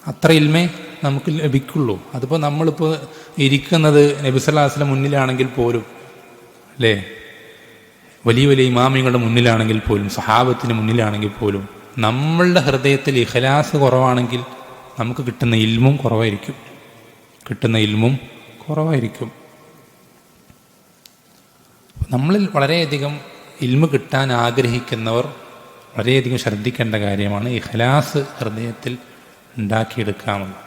അത്ര ഇൽമേ നമുക്ക് ലഭിക്കുള്ളൂ. അതിപ്പോൾ നമ്മളിപ്പോൾ ഇരിക്കുന്നത് നബി സല്ലല്ലാഹു അലൈഹി വസല്ലം മുന്നിലാണെങ്കിൽ പോലും, അല്ലേ, വലിയ വലിയ ഇമാമിങ്ങളുടെ മുന്നിലാണെങ്കിൽ പോലും, സഹാബത്തിന് മുന്നിലാണെങ്കിൽ പോലും, നമ്മളുടെ ഹൃദയത്തിൽ ഇഖ്ലാസ് കുറവാണെങ്കിൽ നമുക്ക് കിട്ടുന്ന ഇൽമും കുറവായിരിക്കും. നമ്മളിൽ വളരെയധികം ഇൽമു കിട്ടാൻ ആഗ്രഹിക്കുന്നവർ വളരെയധികം ശ്രദ്ധിക്കേണ്ട കാര്യമാണ് ഇഖ്ലാസ് ഹൃദയത്തിൽ ഉണ്ടാക്കിയെടുക്കാമെന്ന്.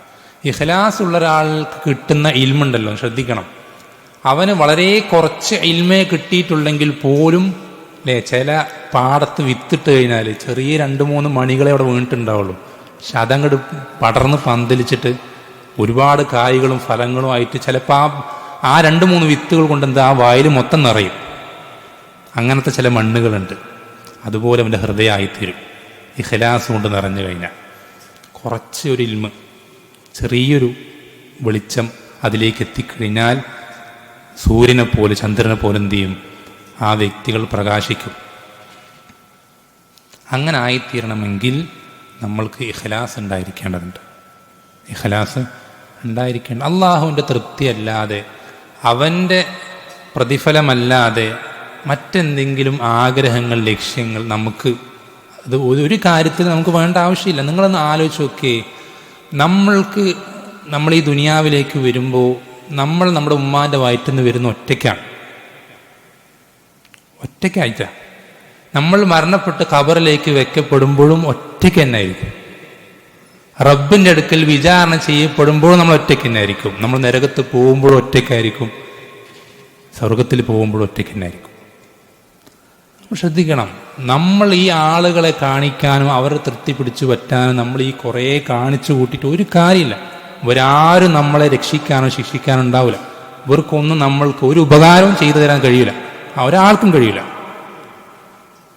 ഇഖ്ലാസ് ഉള്ള ഒരാൾക്ക് കിട്ടുന്ന ഇൽമുണ്ടല്ലോ, ശ്രദ്ധിക്കണം, അവന് വളരെ കുറച്ച് ഇൽമേ കിട്ടിയിട്ടുണ്ടെങ്കിൽ പോലും, അല്ലേ, ചില പാടത്ത് വിത്തിട്ട് കഴിഞ്ഞാൽ ചെറിയ 2-3 മണികളെ അവിടെ വീണിട്ടുണ്ടാവുള്ളൂ. പക്ഷെ അതങ്ങോട്ട് പടർന്ന് പന്തലിച്ചിട്ട് ഒരുപാട് കായ്കളും ഫലങ്ങളും ആയിട്ട് ചിലപ്പോൾ ആ 2-3 വിത്തുകൾ കൊണ്ട് എന്താ ആ വയൽ മൊത്തം നിറയും. അങ്ങനത്തെ ചില മണ്ണുകളുണ്ട്. അതുപോലെ അവൻ്റെ ഹൃദയമായിത്തീരും ഇഖ്ലാസ് കൊണ്ട് നിറഞ്ഞു കഴിഞ്ഞാൽ. കുറച്ച് ഒരു ഇൽമ്, ചെറിയൊരു വെളിച്ചം അതിലേക്ക് എത്തിക്കഴിഞ്ഞാൽ സൂര്യനെ പോലെ ചന്ദ്രനെ പോലെ എന്ത് ചെയ്യും, ആ വ്യക്തികൾ പ്രകാശിക്കും. അങ്ങനെ ആയിത്തീരണമെങ്കിൽ നമ്മൾക്ക് ഇഖ്ലാസ് ഉണ്ടായിരിക്കേണ്ടതുണ്ട്. അള്ളാഹുവിൻ്റെ തൃപ്തിയല്ലാതെ, അവൻ്റെ പ്രതിഫലമല്ലാതെ മറ്റെന്തെങ്കിലും ആഗ്രഹങ്ങൾ, ലക്ഷ്യങ്ങൾ നമുക്ക് അത് ഒരു കാര്യത്തിൽ നമുക്ക് വേണ്ട ആവശ്യമില്ല. നിങ്ങളൊന്ന് ആലോചിച്ച് നോക്കിയേ, നമ്മൾ ഈ ദുനിയാവിലേക്ക് വരുമ്പോൾ നമ്മുടെ ഉമ്മാൻ്റെ വയറ്റിൽ നിന്ന് വരുന്ന ഒറ്റയ്ക്കായിട്ടാണ്. നമ്മൾ മരണപ്പെട്ട് ഖബറിലേക്ക് വെക്കപ്പെടുമ്പോഴും ഒറ്റയ്ക്ക് തന്നെ ആയിരിക്കും. റബ്ബിൻ്റെ അടുക്കൽ വിചാരണ ചെയ്യപ്പെടുമ്പോഴും നമ്മൾ ഒറ്റയ്ക്ക് തന്നെ ആയിരിക്കും. നമ്മൾ നരകത്ത് പോകുമ്പോഴും ഒറ്റയ്ക്കായിരിക്കും, സ്വർഗത്തിൽ പോകുമ്പോഴും ഒറ്റയ്ക്ക് തന്നെ ആയിരിക്കും. ശ്രദ്ധിക്കണം. നമ്മൾ ഈ ആളുകളെ കാണിക്കാനും അവരെ തൃപ്തി പിടിച്ചു പറ്റാനും നമ്മൾ ഈ കുറേ കാണിച്ചു കൂട്ടിയിട്ട് ഒരു കാര്യമില്ല. ഒരാരും നമ്മളെ രക്ഷിക്കാനോ ശിക്ഷിക്കാനോ ഉണ്ടാവില്ല. ഇവർക്കൊന്നും നമ്മൾക്ക് ഒരു ഉപകാരവും ചെയ്തു തരാൻ കഴിയില്ല, ഒരാൾക്കും കഴിയില്ല.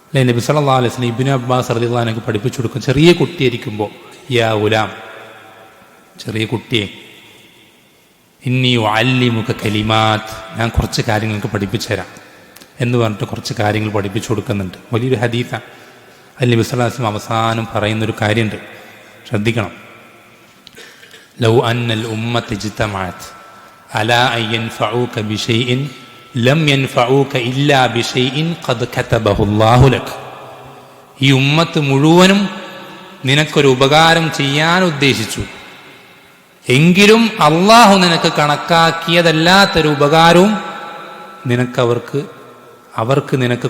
അല്ലെ, നബി സല്ലല്ലാഹു അലൈഹി വസല്ലം ഇബ്നു അബ്ബാസ് റളിയല്ലാഹു അൻഹു പഠിപ്പിച്ചു കൊടുക്കും. ചെറിയ കുട്ടിയായിരിക്കുമ്പോൾ, യാ ഗുലാം, ചെറിയ കുട്ടിയെ, ഇന്നി ഉഅല്ലിമുക കലിമാത്ത്, ഞാൻ കുറച്ച് കാര്യങ്ങൾക്ക് പഠിപ്പിച്ചു തരാം എന്ന് പറഞ്ഞിട്ട് കുറച്ച് കാര്യങ്ങൾ പഠിപ്പിച്ചു കൊടുക്കുന്നുണ്ട്. വലിയൊരു ഹദീസാണ്. അതിൽ നബി സല്ലല്ലാഹു അലൈഹി വസല്ലം അവസാനം പറയുന്നൊരു കാര്യമുണ്ട്, ശ്രദ്ധിക്കണം. ലൗ അന്നൽ ഉമ്മത ഇജ്തമഅത് അലാ അൻ യൻഫഉക ബിശൈഇൻ ലം യൻഫഉക ഇല്ലാ ബിശൈഇൻ ഖദ് കതബഹു അല്ലാഹു ലക്. ഈ ഉമ്മത്ത് മുഴുവനും നിനക്കൊരു ഉപകാരം ചെയ്യാൻ ഉദ്ദേശിച്ചു, എങ്കിലും അള്ളാഹു നിനക്ക് കണക്കാക്കിയതല്ലാത്തൊരു ഉപകാരവും അവർക്ക് നിനക്ക്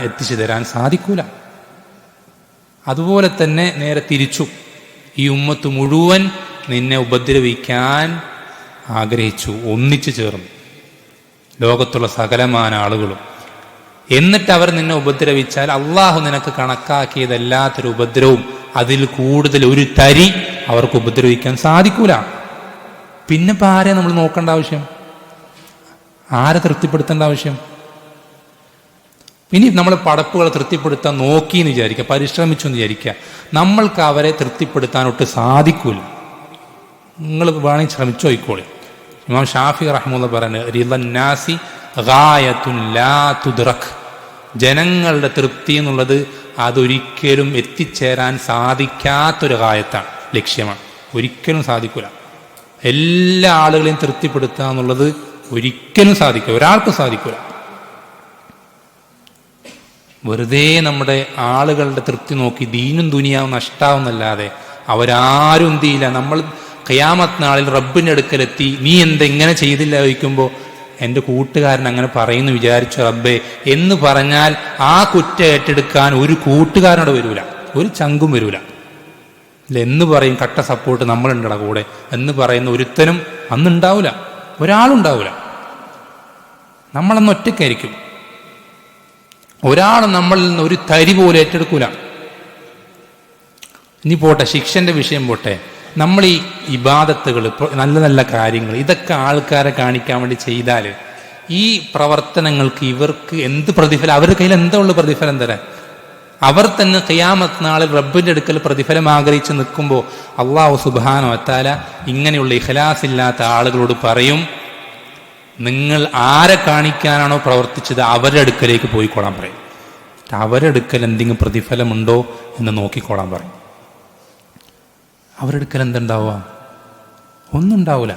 എത്തിച്ചു തരാൻ സാധിക്കൂല. അതുപോലെ തന്നെ നേരെ തിരിച്ചു, ഈ ഉമ്മത്ത് മുഴുവൻ നിന്നെ ഉപദ്രവിക്കാൻ ആഗ്രഹിച്ചു, ഒന്നിച്ചു ചേർന്നു, ലോകത്തുള്ള സകലമാന ആളുകളും. എന്നിട്ട് അവർ നിന്നെ ഉപദ്രവിച്ചാൽ അള്ളാഹു നിനക്ക് കണക്കാക്കിയതല്ലാത്തൊരു ഉപദ്രവവും അതിൽ കൂടുതൽ ഒരു തരി അവർക്ക് ഉപദ്രവിക്കാൻ സാധിക്കൂല. പിന്നെ ഇപ്പം ആരെ നമ്മൾ നോക്കേണ്ട ആവശ്യം? ആരെ തൃപ്തിപ്പെടുത്തേണ്ട ആവശ്യം? ഇനി നമ്മൾ പടപ്പുകളെ തൃപ്തിപ്പെടുത്താൻ നോക്കിയെന്ന് വിചാരിക്കുക, പരിശ്രമിച്ചു എന്ന് വിചാരിക്കുക, നമ്മൾക്ക് അവരെ തൃപ്തിപ്പെടുത്താനൊട്ട് സാധിക്കൂല. നിങ്ങൾ വേണമെങ്കിൽ ശ്രമിച്ചു നോക്കിക്കോളി. ഇമാം ഷാഫി റഹ്മത്തുള്ളാഹി പറയുന്നത്, റിളന്നാസി ഗായത്തുൻ ലാ തുദ്റക്, ജനങ്ങളുടെ തൃപ്തി എന്നുള്ളത് അതൊരിക്കലും എത്തിച്ചേരാൻ സാധിക്കാത്തൊരു ഗായത്താണ്, ലക്ഷ്യമാണ്. ഒരിക്കലും സാധിക്കൂല. എല്ലാ ആളുകളെയും തൃപ്തിപ്പെടുത്തുക എന്നുള്ളത് ഒരിക്കലും സാധിക്കില്ല, ഒരാൾക്കും സാധിക്കൂല. വെറുതെ നമ്മുടെ ആളുകളുടെ തൃപ്തി നോക്കി ദീനും ദുനിയാവും നഷ്ടാവുന്നല്ലാതെ അവരാരും എന്ത് ചെയ്യില്ല. നമ്മൾ ഖിയാമത്ത് നാളിൽ റബ്ബിൻ്റെ അടുക്കലെത്തി നീ എന്തെങ്ങനെ ചെയ്തില്ല ചോദിക്കുമ്പോൾ എൻ്റെ കൂട്ടുകാരൻ അങ്ങനെ പറയുന്നു വിചാരിച്ചു റബ്ബേ എന്ന് പറഞ്ഞാൽ ആ കുറ്റം ഏറ്റെടുക്കാൻ ഒരു കൂട്ടുകാരനോട് വരൂല, ഒരു ചങ്കും വരൂല. ഇല്ല, എന്ന് പറയും കട്ട സപ്പോർട്ട് നമ്മളുണ്ടട കൂടെ എന്ന് പറയുന്ന ഒരുത്തനും അന്നുണ്ടാവില്ല, ഒരാളുണ്ടാവില്ല. നമ്മളന്ന് ഒറ്റയ്ക്കായിരിക്കും. ഒരാളും നമ്മളിൽ നിന്ന് ഒരു തരി പോലെ ഏറ്റെടുക്കൂല. ഇനി പോട്ടെ, ശിക്ഷന്റെ വിഷയം പോട്ടെ, നമ്മൾ ഈ ഇബാദത്തുകൾ, നല്ല നല്ല കാര്യങ്ങൾ, ഇതൊക്കെ ആൾക്കാരെ കാണിക്കാൻ വേണ്ടി ചെയ്താൽ ഈ പ്രവർത്തനങ്ങൾക്ക് ഇവർക്ക് എന്ത് പ്രതിഫലം? അവരുടെ കയ്യിൽ എന്താ ഉള്ള പ്രതിഫലം തരാൻ? അവർ തന്നെ ഖിയാമത്ത് നാളിൽ റബ്ബിന്റെ അടുക്കൽ പ്രതിഫലം ആഗ്രഹിച്ച് നിൽക്കുമ്പോൾ അല്ലാഹു സുബ്ഹാനഹു വ തആല ഇങ്ങനെയുള്ള ഇഖ്ലാസ് ഇല്ലാത്ത ആളുകളോട് പറയും, നിങ്ങൾ ആരെ കാണിക്കാനാണോ പ്രവർത്തിച്ചത് അവരുടെ അടുക്കലേക്ക് പോയിക്കോളാൻ പറയും. അവരുടെ അടുക്കൽ എന്തെങ്കിലും പ്രതിഫലമുണ്ടോ എന്ന് നോക്കിക്കോളാൻ പറയും. അവരുടെ അടുക്കൽ എന്തുണ്ടാവുക? ഒന്നും ഉണ്ടാവില്ല.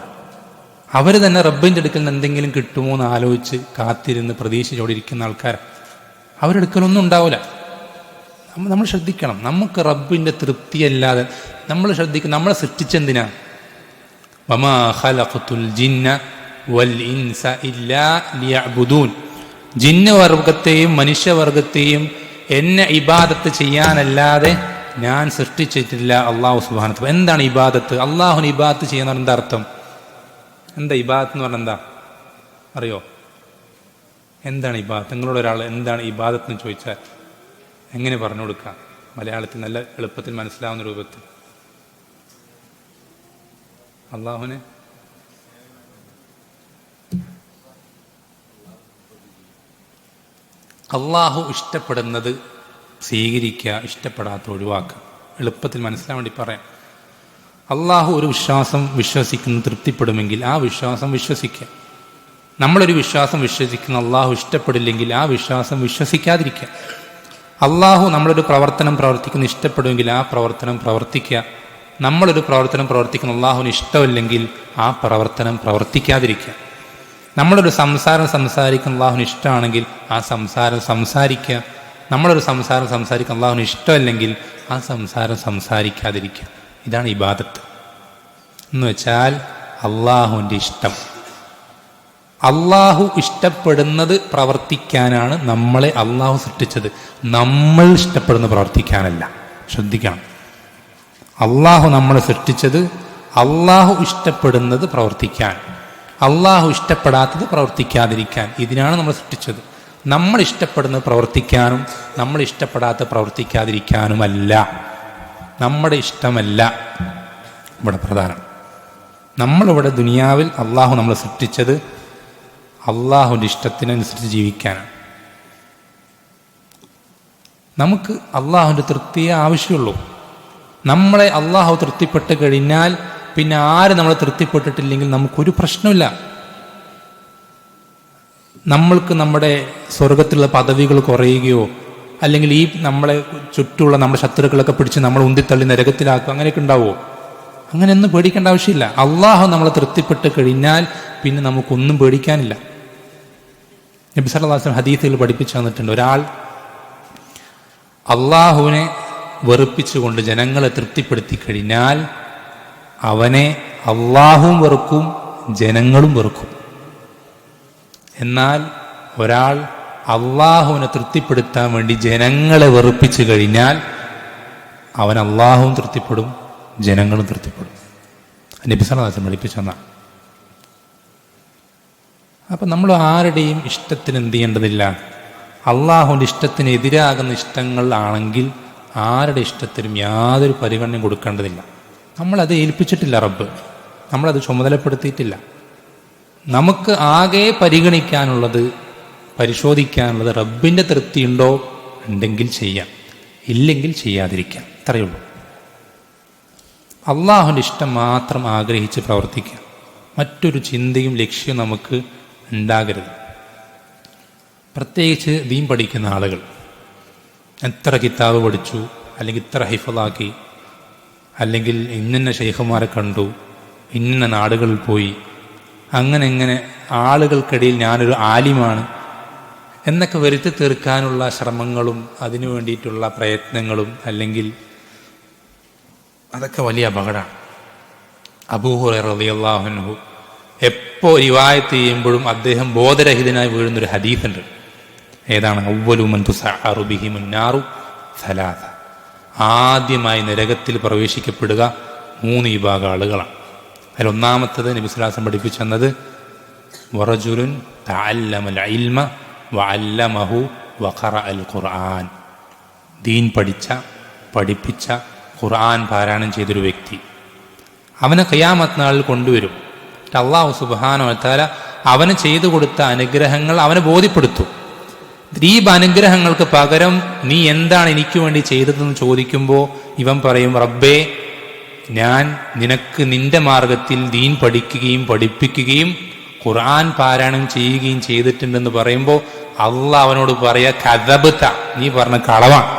അവർ തന്നെ റബ്ബിൻ്റെ അടുക്കൽ നിന്ന് എന്തെങ്കിലും കിട്ടുമോ എന്ന് ആലോചിച്ച് കാത്തിരുന്ന് പ്രതീക്ഷിച്ചോടെ ഇരിക്കുന്ന ആൾക്കാർ. അവരുടെ അടുക്കലൊന്നും ഉണ്ടാവില്ല. നമ്മൾ ശ്രദ്ധിക്കണം. നമുക്ക് റബ്ബിൻ്റെ തൃപ്തിയല്ലാതെ നമ്മൾ ശ്രദ്ധിക്കണം. നമ്മളെ സൃഷ്ടിച്ചെന്തിനാ? വമാ ഖലഖതുൽ ജിന്ന വൽ ഇൻസ ഇല്ലാ ലിയഅ്ബുദൂൻ. ജിന്നവർഗത്തെയും മനുഷ്യവർഗത്തെയും എന്നെ ഇബാദത്ത് ചെയ്യാനല്ലാതെ ഞാൻ സൃഷ്ടിച്ചിട്ടില്ല അള്ളാഹു സുബ്ഹാനഹു വ തആല. എന്താണ് ഇബാദത്ത്? അള്ളാഹുവിന് ഇബാദത്ത് ചെയ്യുന്ന എന്താ അർത്ഥം? എന്താ ഇബാദത്ത് എന്ന് പറഞ്ഞാൽ എന്താ അറിയോ? എന്താണ് ഇബാദത്ത്? നിങ്ങളോട് ഒരാൾ എന്താണ് ഇബാദത്ത് എന്ന് ചോദിച്ചാൽ എങ്ങനെ പറഞ്ഞു കൊടുക്കാം മലയാളത്തിൽ നല്ല എളുപ്പത്തിൽ മനസ്സിലാവുന്ന രൂപത്തിൽ? അള്ളാഹുവിനെ അള്ളാഹു ഇഷ്ടപ്പെടുന്നത് സ്വീകരിക്കുക, ഇഷ്ടപ്പെടാത്ത ഒഴിവാക്കുക. എളുപ്പത്തിൽ മനസ്സിലാൻ വേണ്ടി പറയാം. അള്ളാഹു ഒരു വിശ്വാസം വിശ്വസിക്കുന്ന തൃപ്തിപ്പെടുമെങ്കിൽ ആ വിശ്വാസം വിശ്വസിക്കുക. നമ്മളൊരു വിശ്വാസം വിശ്വസിക്കുന്ന അള്ളാഹു ഇഷ്ടപ്പെടില്ലെങ്കിൽ ആ വിശ്വാസം വിശ്വസിക്കാതിരിക്കുക. അള്ളാഹു നമ്മളൊരു പ്രവർത്തനം പ്രവർത്തിക്കുന്ന ഇഷ്ടപ്പെടുമെങ്കിൽ ആ പ്രവർത്തനം പ്രവർത്തിക്കുക. നമ്മളൊരു പ്രവർത്തനം പ്രവർത്തിക്കുന്ന അള്ളാഹുവിന് ഇഷ്ടമില്ലെങ്കിൽ ആ പ്രവർത്തനം പ്രവർത്തിക്കാതിരിക്കുക. നമ്മളൊരു സംസാരം സംസാരിക്കുന്ന അള്ളാഹുവിന് ഇഷ്ടമാണെങ്കിൽ ആ സംസാരം സംസാരിക്കുക. നമ്മളൊരു സംസാരം സംസാരിക്കുന്ന അള്ളാഹുവിന് ഇഷ്ടമല്ലെങ്കിൽ ആ സംസാരം സംസാരിക്കാതിരിക്കുക. ഇതാണ് ഇബാദത്ത് എന്ന് വെച്ചാൽ അള്ളാഹുവിൻ്റെ ഇഷ്ടം. അള്ളാഹു ഇഷ്ടപ്പെടുന്നത് പ്രവർത്തിക്കാനാണ് നമ്മളെ അള്ളാഹു സൃഷ്ടിച്ചത്, നമ്മൾ ഇഷ്ടപ്പെടുന്നത് പ്രവർത്തിക്കാനല്ല. ശ്രദ്ധിക്കണം. അള്ളാഹു നമ്മളെ സൃഷ്ടിച്ചത് അള്ളാഹു ഇഷ്ടപ്പെടുന്നത് പ്രവർത്തിക്കാൻ, അള്ളാഹു ഇഷ്ടപ്പെടാത്തത് പ്രവർത്തിക്കാതിരിക്കാൻ. ഇതിനാണ് നമ്മൾ സൃഷ്ടിച്ചത്. നമ്മൾ ഇഷ്ടപ്പെടുന്നത് പ്രവർത്തിക്കാനും നമ്മൾ ഇഷ്ടപ്പെടാത്ത പ്രവർത്തിക്കാതിരിക്കാനുമല്ല. നമ്മുടെ ഇഷ്ടമല്ല ഇവിടെ പ്രധാനം. നമ്മളിവിടെ ദുനിയാവിൽ അള്ളാഹു നമ്മളെ സൃഷ്ടിച്ചത് അള്ളാഹുവിൻ്റെ ഇഷ്ടത്തിനനുസരിച്ച് ജീവിക്കാനാണ്. നമുക്ക് അള്ളാഹുവിൻ്റെ തൃപ്തിയെ ആവശ്യമുള്ളൂ. നമ്മളെ അള്ളാഹു തൃപ്തിപ്പെട്ട് കഴിഞ്ഞാൽ പിന്നെ ആര് നമ്മളെ തൃപ്തിപ്പെട്ടിട്ടില്ലെങ്കിൽ നമുക്കൊരു പ്രശ്നമില്ല. നമ്മൾക്ക് നമ്മുടെ സ്വർഗത്തിലുള്ള പദവികൾ കുറയുകയോ അല്ലെങ്കിൽ ഈ നമ്മളെ ചുറ്റുമുള്ള നമ്മുടെ ശത്രുക്കളൊക്കെ പിടിച്ച് നമ്മൾ ഉന്തിത്തള്ളി നരകത്തിലാക്കുക അങ്ങനെയൊക്കെ ഉണ്ടാവുമോ? അങ്ങനെയൊന്നും പേടിക്കേണ്ട ആവശ്യമില്ല. അള്ളാഹു നമ്മളെ തൃപ്തിപ്പെട്ട് കഴിഞ്ഞാൽ പിന്നെ നമുക്കൊന്നും പേടിക്കാനില്ല. നബി സല്ലല്ലാഹു അലൈഹി വസല്ലം ഹദീസുകൾ പഠിപ്പിച്ചു തന്നിട്ടുണ്ട്, ഒരാൾ അള്ളാഹുവിനെ വെറുപ്പിച്ചുകൊണ്ട് ജനങ്ങളെ തൃപ്തിപ്പെടുത്തി കഴിഞ്ഞാൽ അവനെ അള്ളാഹുവും വെറുക്കും ജനങ്ങളും വെറുക്കും. എന്നാൽ ഒരാൾ അള്ളാഹുവിനെ തൃപ്തിപ്പെടുത്താൻ വേണ്ടി ജനങ്ങളെ വെറുപ്പിച്ചു കഴിഞ്ഞാൽ അവൻ അള്ളാഹുവും തൃപ്തിപ്പെടും ജനങ്ങളും തൃപ്തിപ്പെടും. നബി സല്ലല്ലാഹു അലൈഹി വസല്ലം പഠിപ്പിച്ചു തന്ന. അപ്പം നമ്മൾ ആരുടെയും ഇഷ്ടത്തിന് എന്ത് ചെയ്യേണ്ടതില്ല. അള്ളാഹുവിൻ്റെ ഇഷ്ടത്തിന് എതിരാകുന്ന ഇഷ്ടങ്ങൾ ആണെങ്കിൽ ആരുടെ ഇഷ്ടത്തിനും യാതൊരു പരിഗണനയും കൊടുക്കേണ്ടതില്ല. നമ്മളത് ഏൽപ്പിച്ചിട്ടില്ല റബ്ബ്, നമ്മളത് ചുമതലപ്പെടുത്തിയിട്ടില്ല. നമുക്ക് ആകെ പരിഗണിക്കാനുള്ളത്, പരിശോധിക്കാനുള്ളത് റബ്ബിൻ്റെ തൃപ്തിയുണ്ടോ, ഉണ്ടെങ്കിൽ ചെയ്യാം, ഇല്ലെങ്കിൽ ചെയ്യാതിരിക്കാം, അത്രയേ ഉള്ളൂ. അള്ളാഹുവിൻ്റെ ഇഷ്ടം മാത്രം ആഗ്രഹിച്ച് പ്രവർത്തിക്കുക. മറ്റൊരു ചിന്തയും ലക്ഷ്യവും നമുക്ക് ഉണ്ടാകരുത്. പ്രത്യേകിച്ച് ദീൻ പഠിക്കുന്ന ആളുകൾ എത്ര കിതാബ് പഠിച്ചു, അല്ലെങ്കിൽ ഇത്ര ഹിഫളാക്കി, അല്ലെങ്കിൽ ഇന്ന ശൈഖുമാരെ കണ്ടു, ഇന്ന നാടുകളിൽ പോയി, അങ്ങനെ ആളുകൾക്കിടയിൽ ഞാനൊരു ആലിമാണ് എന്നൊക്കെ വരുത്തി തീർക്കാനുള്ള ശ്രമങ്ങളും അതിനു വേണ്ടിയിട്ടുള്ള പ്രയത്നങ്ങളും, അല്ലെങ്കിൽ അതൊക്കെ വലിയ അപകടമാണ്. അബൂ ഹുറൈറ റളിയല്ലാഹു അൻഹു എപ്പോൾ റിവായത്ത് ചെയ്യുമ്പോഴും അദ്ദേഹം ബോധരഹിതനായി വീഴുന്നൊരു ഹദീസുണ്ട്. ഏതാണ്? അവ്വലു മൻ തുസഅറു ബിഹിമുൻ നാറു സലാസ. ആദ്യമായി നരകത്തിൽ പ്രവേശിക്കപ്പെടുക 3 വിഭാഗം ആളുകളാണ്. അതിലൊന്നാമത്തത് നബി സല്ലല്ലാഹു അലൈഹി വസല്ലം പഠിപ്പിച്ചു തന്നത് വറജുലുൻ തഅല്ലമൽ ഇൽമ വഅല്ലമഹു വഖറഅൽ ഖുർആൻ. ദീൻ പഠിപ്പിച്ച ഖുർആൻ പാരായണം ചെയ്തൊരു വ്യക്തി, അവനെ ഖിയാമത്ത് നാളിൽ കൊണ്ടുവരും. അല്ലാഹു സുബ്ഹാനഹു വ തആല അവന് ചെയ്തു കൊടുത്ത അനുഗ്രഹങ്ങൾ അവനെ ബോധ്യപ്പെടുത്തും. ഈ അനുഗ്രഹങ്ങൾക്ക് പകരം നീ എന്താണ് എനിക്ക് വേണ്ടി ചെയ്തതെന്ന് ചോദിക്കുമ്പോൾ ഇവൻ പറയും, റബ്ബേ, ഞാൻ നിനക്ക് നിന്റെ മാർഗത്തിൽ ദീൻ പഠിക്കുകയും പഠിപ്പിക്കുകയും ഖുർആൻ പാരായണം ചെയ്യുകയും ചെയ്തിട്ടുണ്ടെന്ന് പറയുമ്പോൾ അള്ളാഹ് അവനോട് പറയാ, കദബ്ത, നീ പറഞ്ഞ കളവാണ്,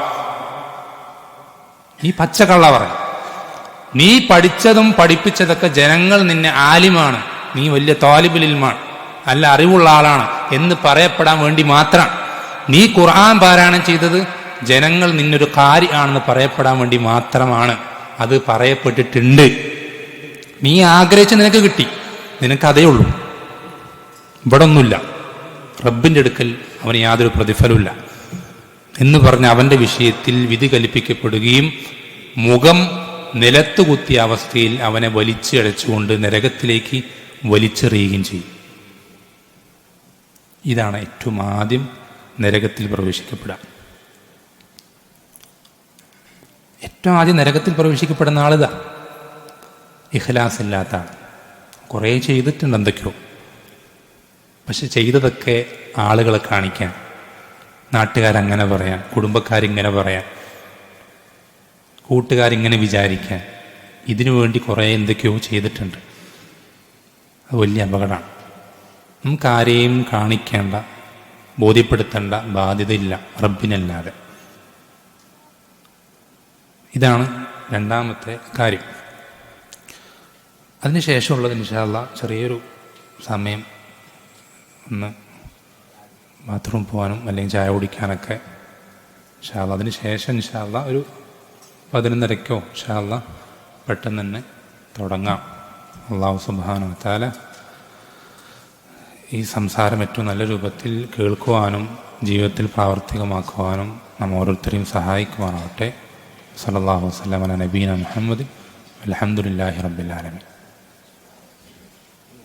നീ പച്ചക്കള്ള പറ. നീ പഠിച്ചതും പഠിപ്പിച്ചതൊക്കെ ജനങ്ങൾ നിന്നെ ആലിമാണ്, നീ വലിയ താലിബുൽ ഇൽമാണ്, നല്ല അറിവുള്ള ആളാണ് എന്ന് പറയപ്പെടാൻ വേണ്ടി മാത്രം. നീ ഖുർആൻ പാരായണം ചെയ്തത് ജനങ്ങൾ നിന്നൊരു ഖാരി ആണെന്ന് പറയപ്പെടാൻ വേണ്ടി മാത്രമാണ് അത് പറയപ്പെട്ടിട്ടുണ്ട്. നീ ആഗ്രഹിച്ച് നിനക്ക് കിട്ടി, നിനക്കതേ ഉള്ളൂ, ഇവിടെ ഒന്നുമില്ല. റബ്ബിൻ്റെ അടുക്കൽ അവന് യാതൊരു പ്രതിഫലമില്ല എന്ന് പറഞ്ഞ് അവൻ്റെ വിഷയത്തിൽ വിധി കൽപ്പിക്കപ്പെടുകയും മുഖം നിലത്തുകുത്തിയ അവസ്ഥയിൽ അവനെ വലിച്ചടച്ചുകൊണ്ട് നരകത്തിലേക്ക് വലിച്ചെറിയുകയും ചെയ്യും. ഇതാണ് ഏറ്റവും ആദ്യം നരകത്തിൽ പ്രവേശിക്കപ്പെടുക. ഏറ്റവും ആദ്യം നരകത്തിൽ പ്രവേശിക്കപ്പെടുന്ന ആളിതാ, ഇഖ്ലാസ് ഇല്ലാത്ത ആൾ. കുറേ ചെയ്തിട്ടുണ്ട് എന്തൊക്കെയോ, പക്ഷെ ചെയ്തതൊക്കെ ആളുകളെ കാണിക്കാൻ, നാട്ടുകാരങ്ങനെ പറയാൻ, കുടുംബക്കാരിങ്ങനെ പറയാൻ, കൂട്ടുകാരിങ്ങനെ വിചാരിക്കാൻ, ഇതിനു വേണ്ടി കുറേ എന്തൊക്കെയോ ചെയ്തിട്ടുണ്ട്. അത് വലിയ അപകടമാണ്. നമുക്ക് ആരെയും കാണിക്കേണ്ട, ബോധ്യപ്പെടുത്തേണ്ട ബാധ്യതയില്ല റബ്ബിനല്ലാതെ. ഇതാണ് രണ്ടാമത്തെ കാര്യം. അതിനുശേഷമുള്ളത് ഇൻഷാ അല്ലാഹ് ചെറിയൊരു സമയം ഒന്ന് ബാത്റൂം പോകാനും അല്ലെങ്കിൽ ചായ കുടിക്കാനൊക്കെ ഇൻഷാ അല്ലാഹ്. അതിന് ശേഷം ഇൻഷാ അല്ലാഹ് ഒരു 11:30 ഇൻഷാ അല്ലാഹ് പെട്ടെന്ന് തന്നെ തുടങ്ങാം. അല്ലാഹു സുബ്ഹാനഹു വ തആല ഈ സംസാരം ഏറ്റവും നല്ല രൂപത്തിൽ കേൾക്കുവാനും ജീവിതത്തിൽ പ്രാവർത്തികമാക്കുവാനും നമ്മ ഓരോരുത്തരെയും സഹായിക്കുവാനാവട്ടെ. സല്ലല്ലാഹു അലൈഹി വസല്ലം അലാ നബീന മുഹമ്മദ്. അൽഹംദുലില്ലാഹി റബ്ബിൽ ആലമീൻ.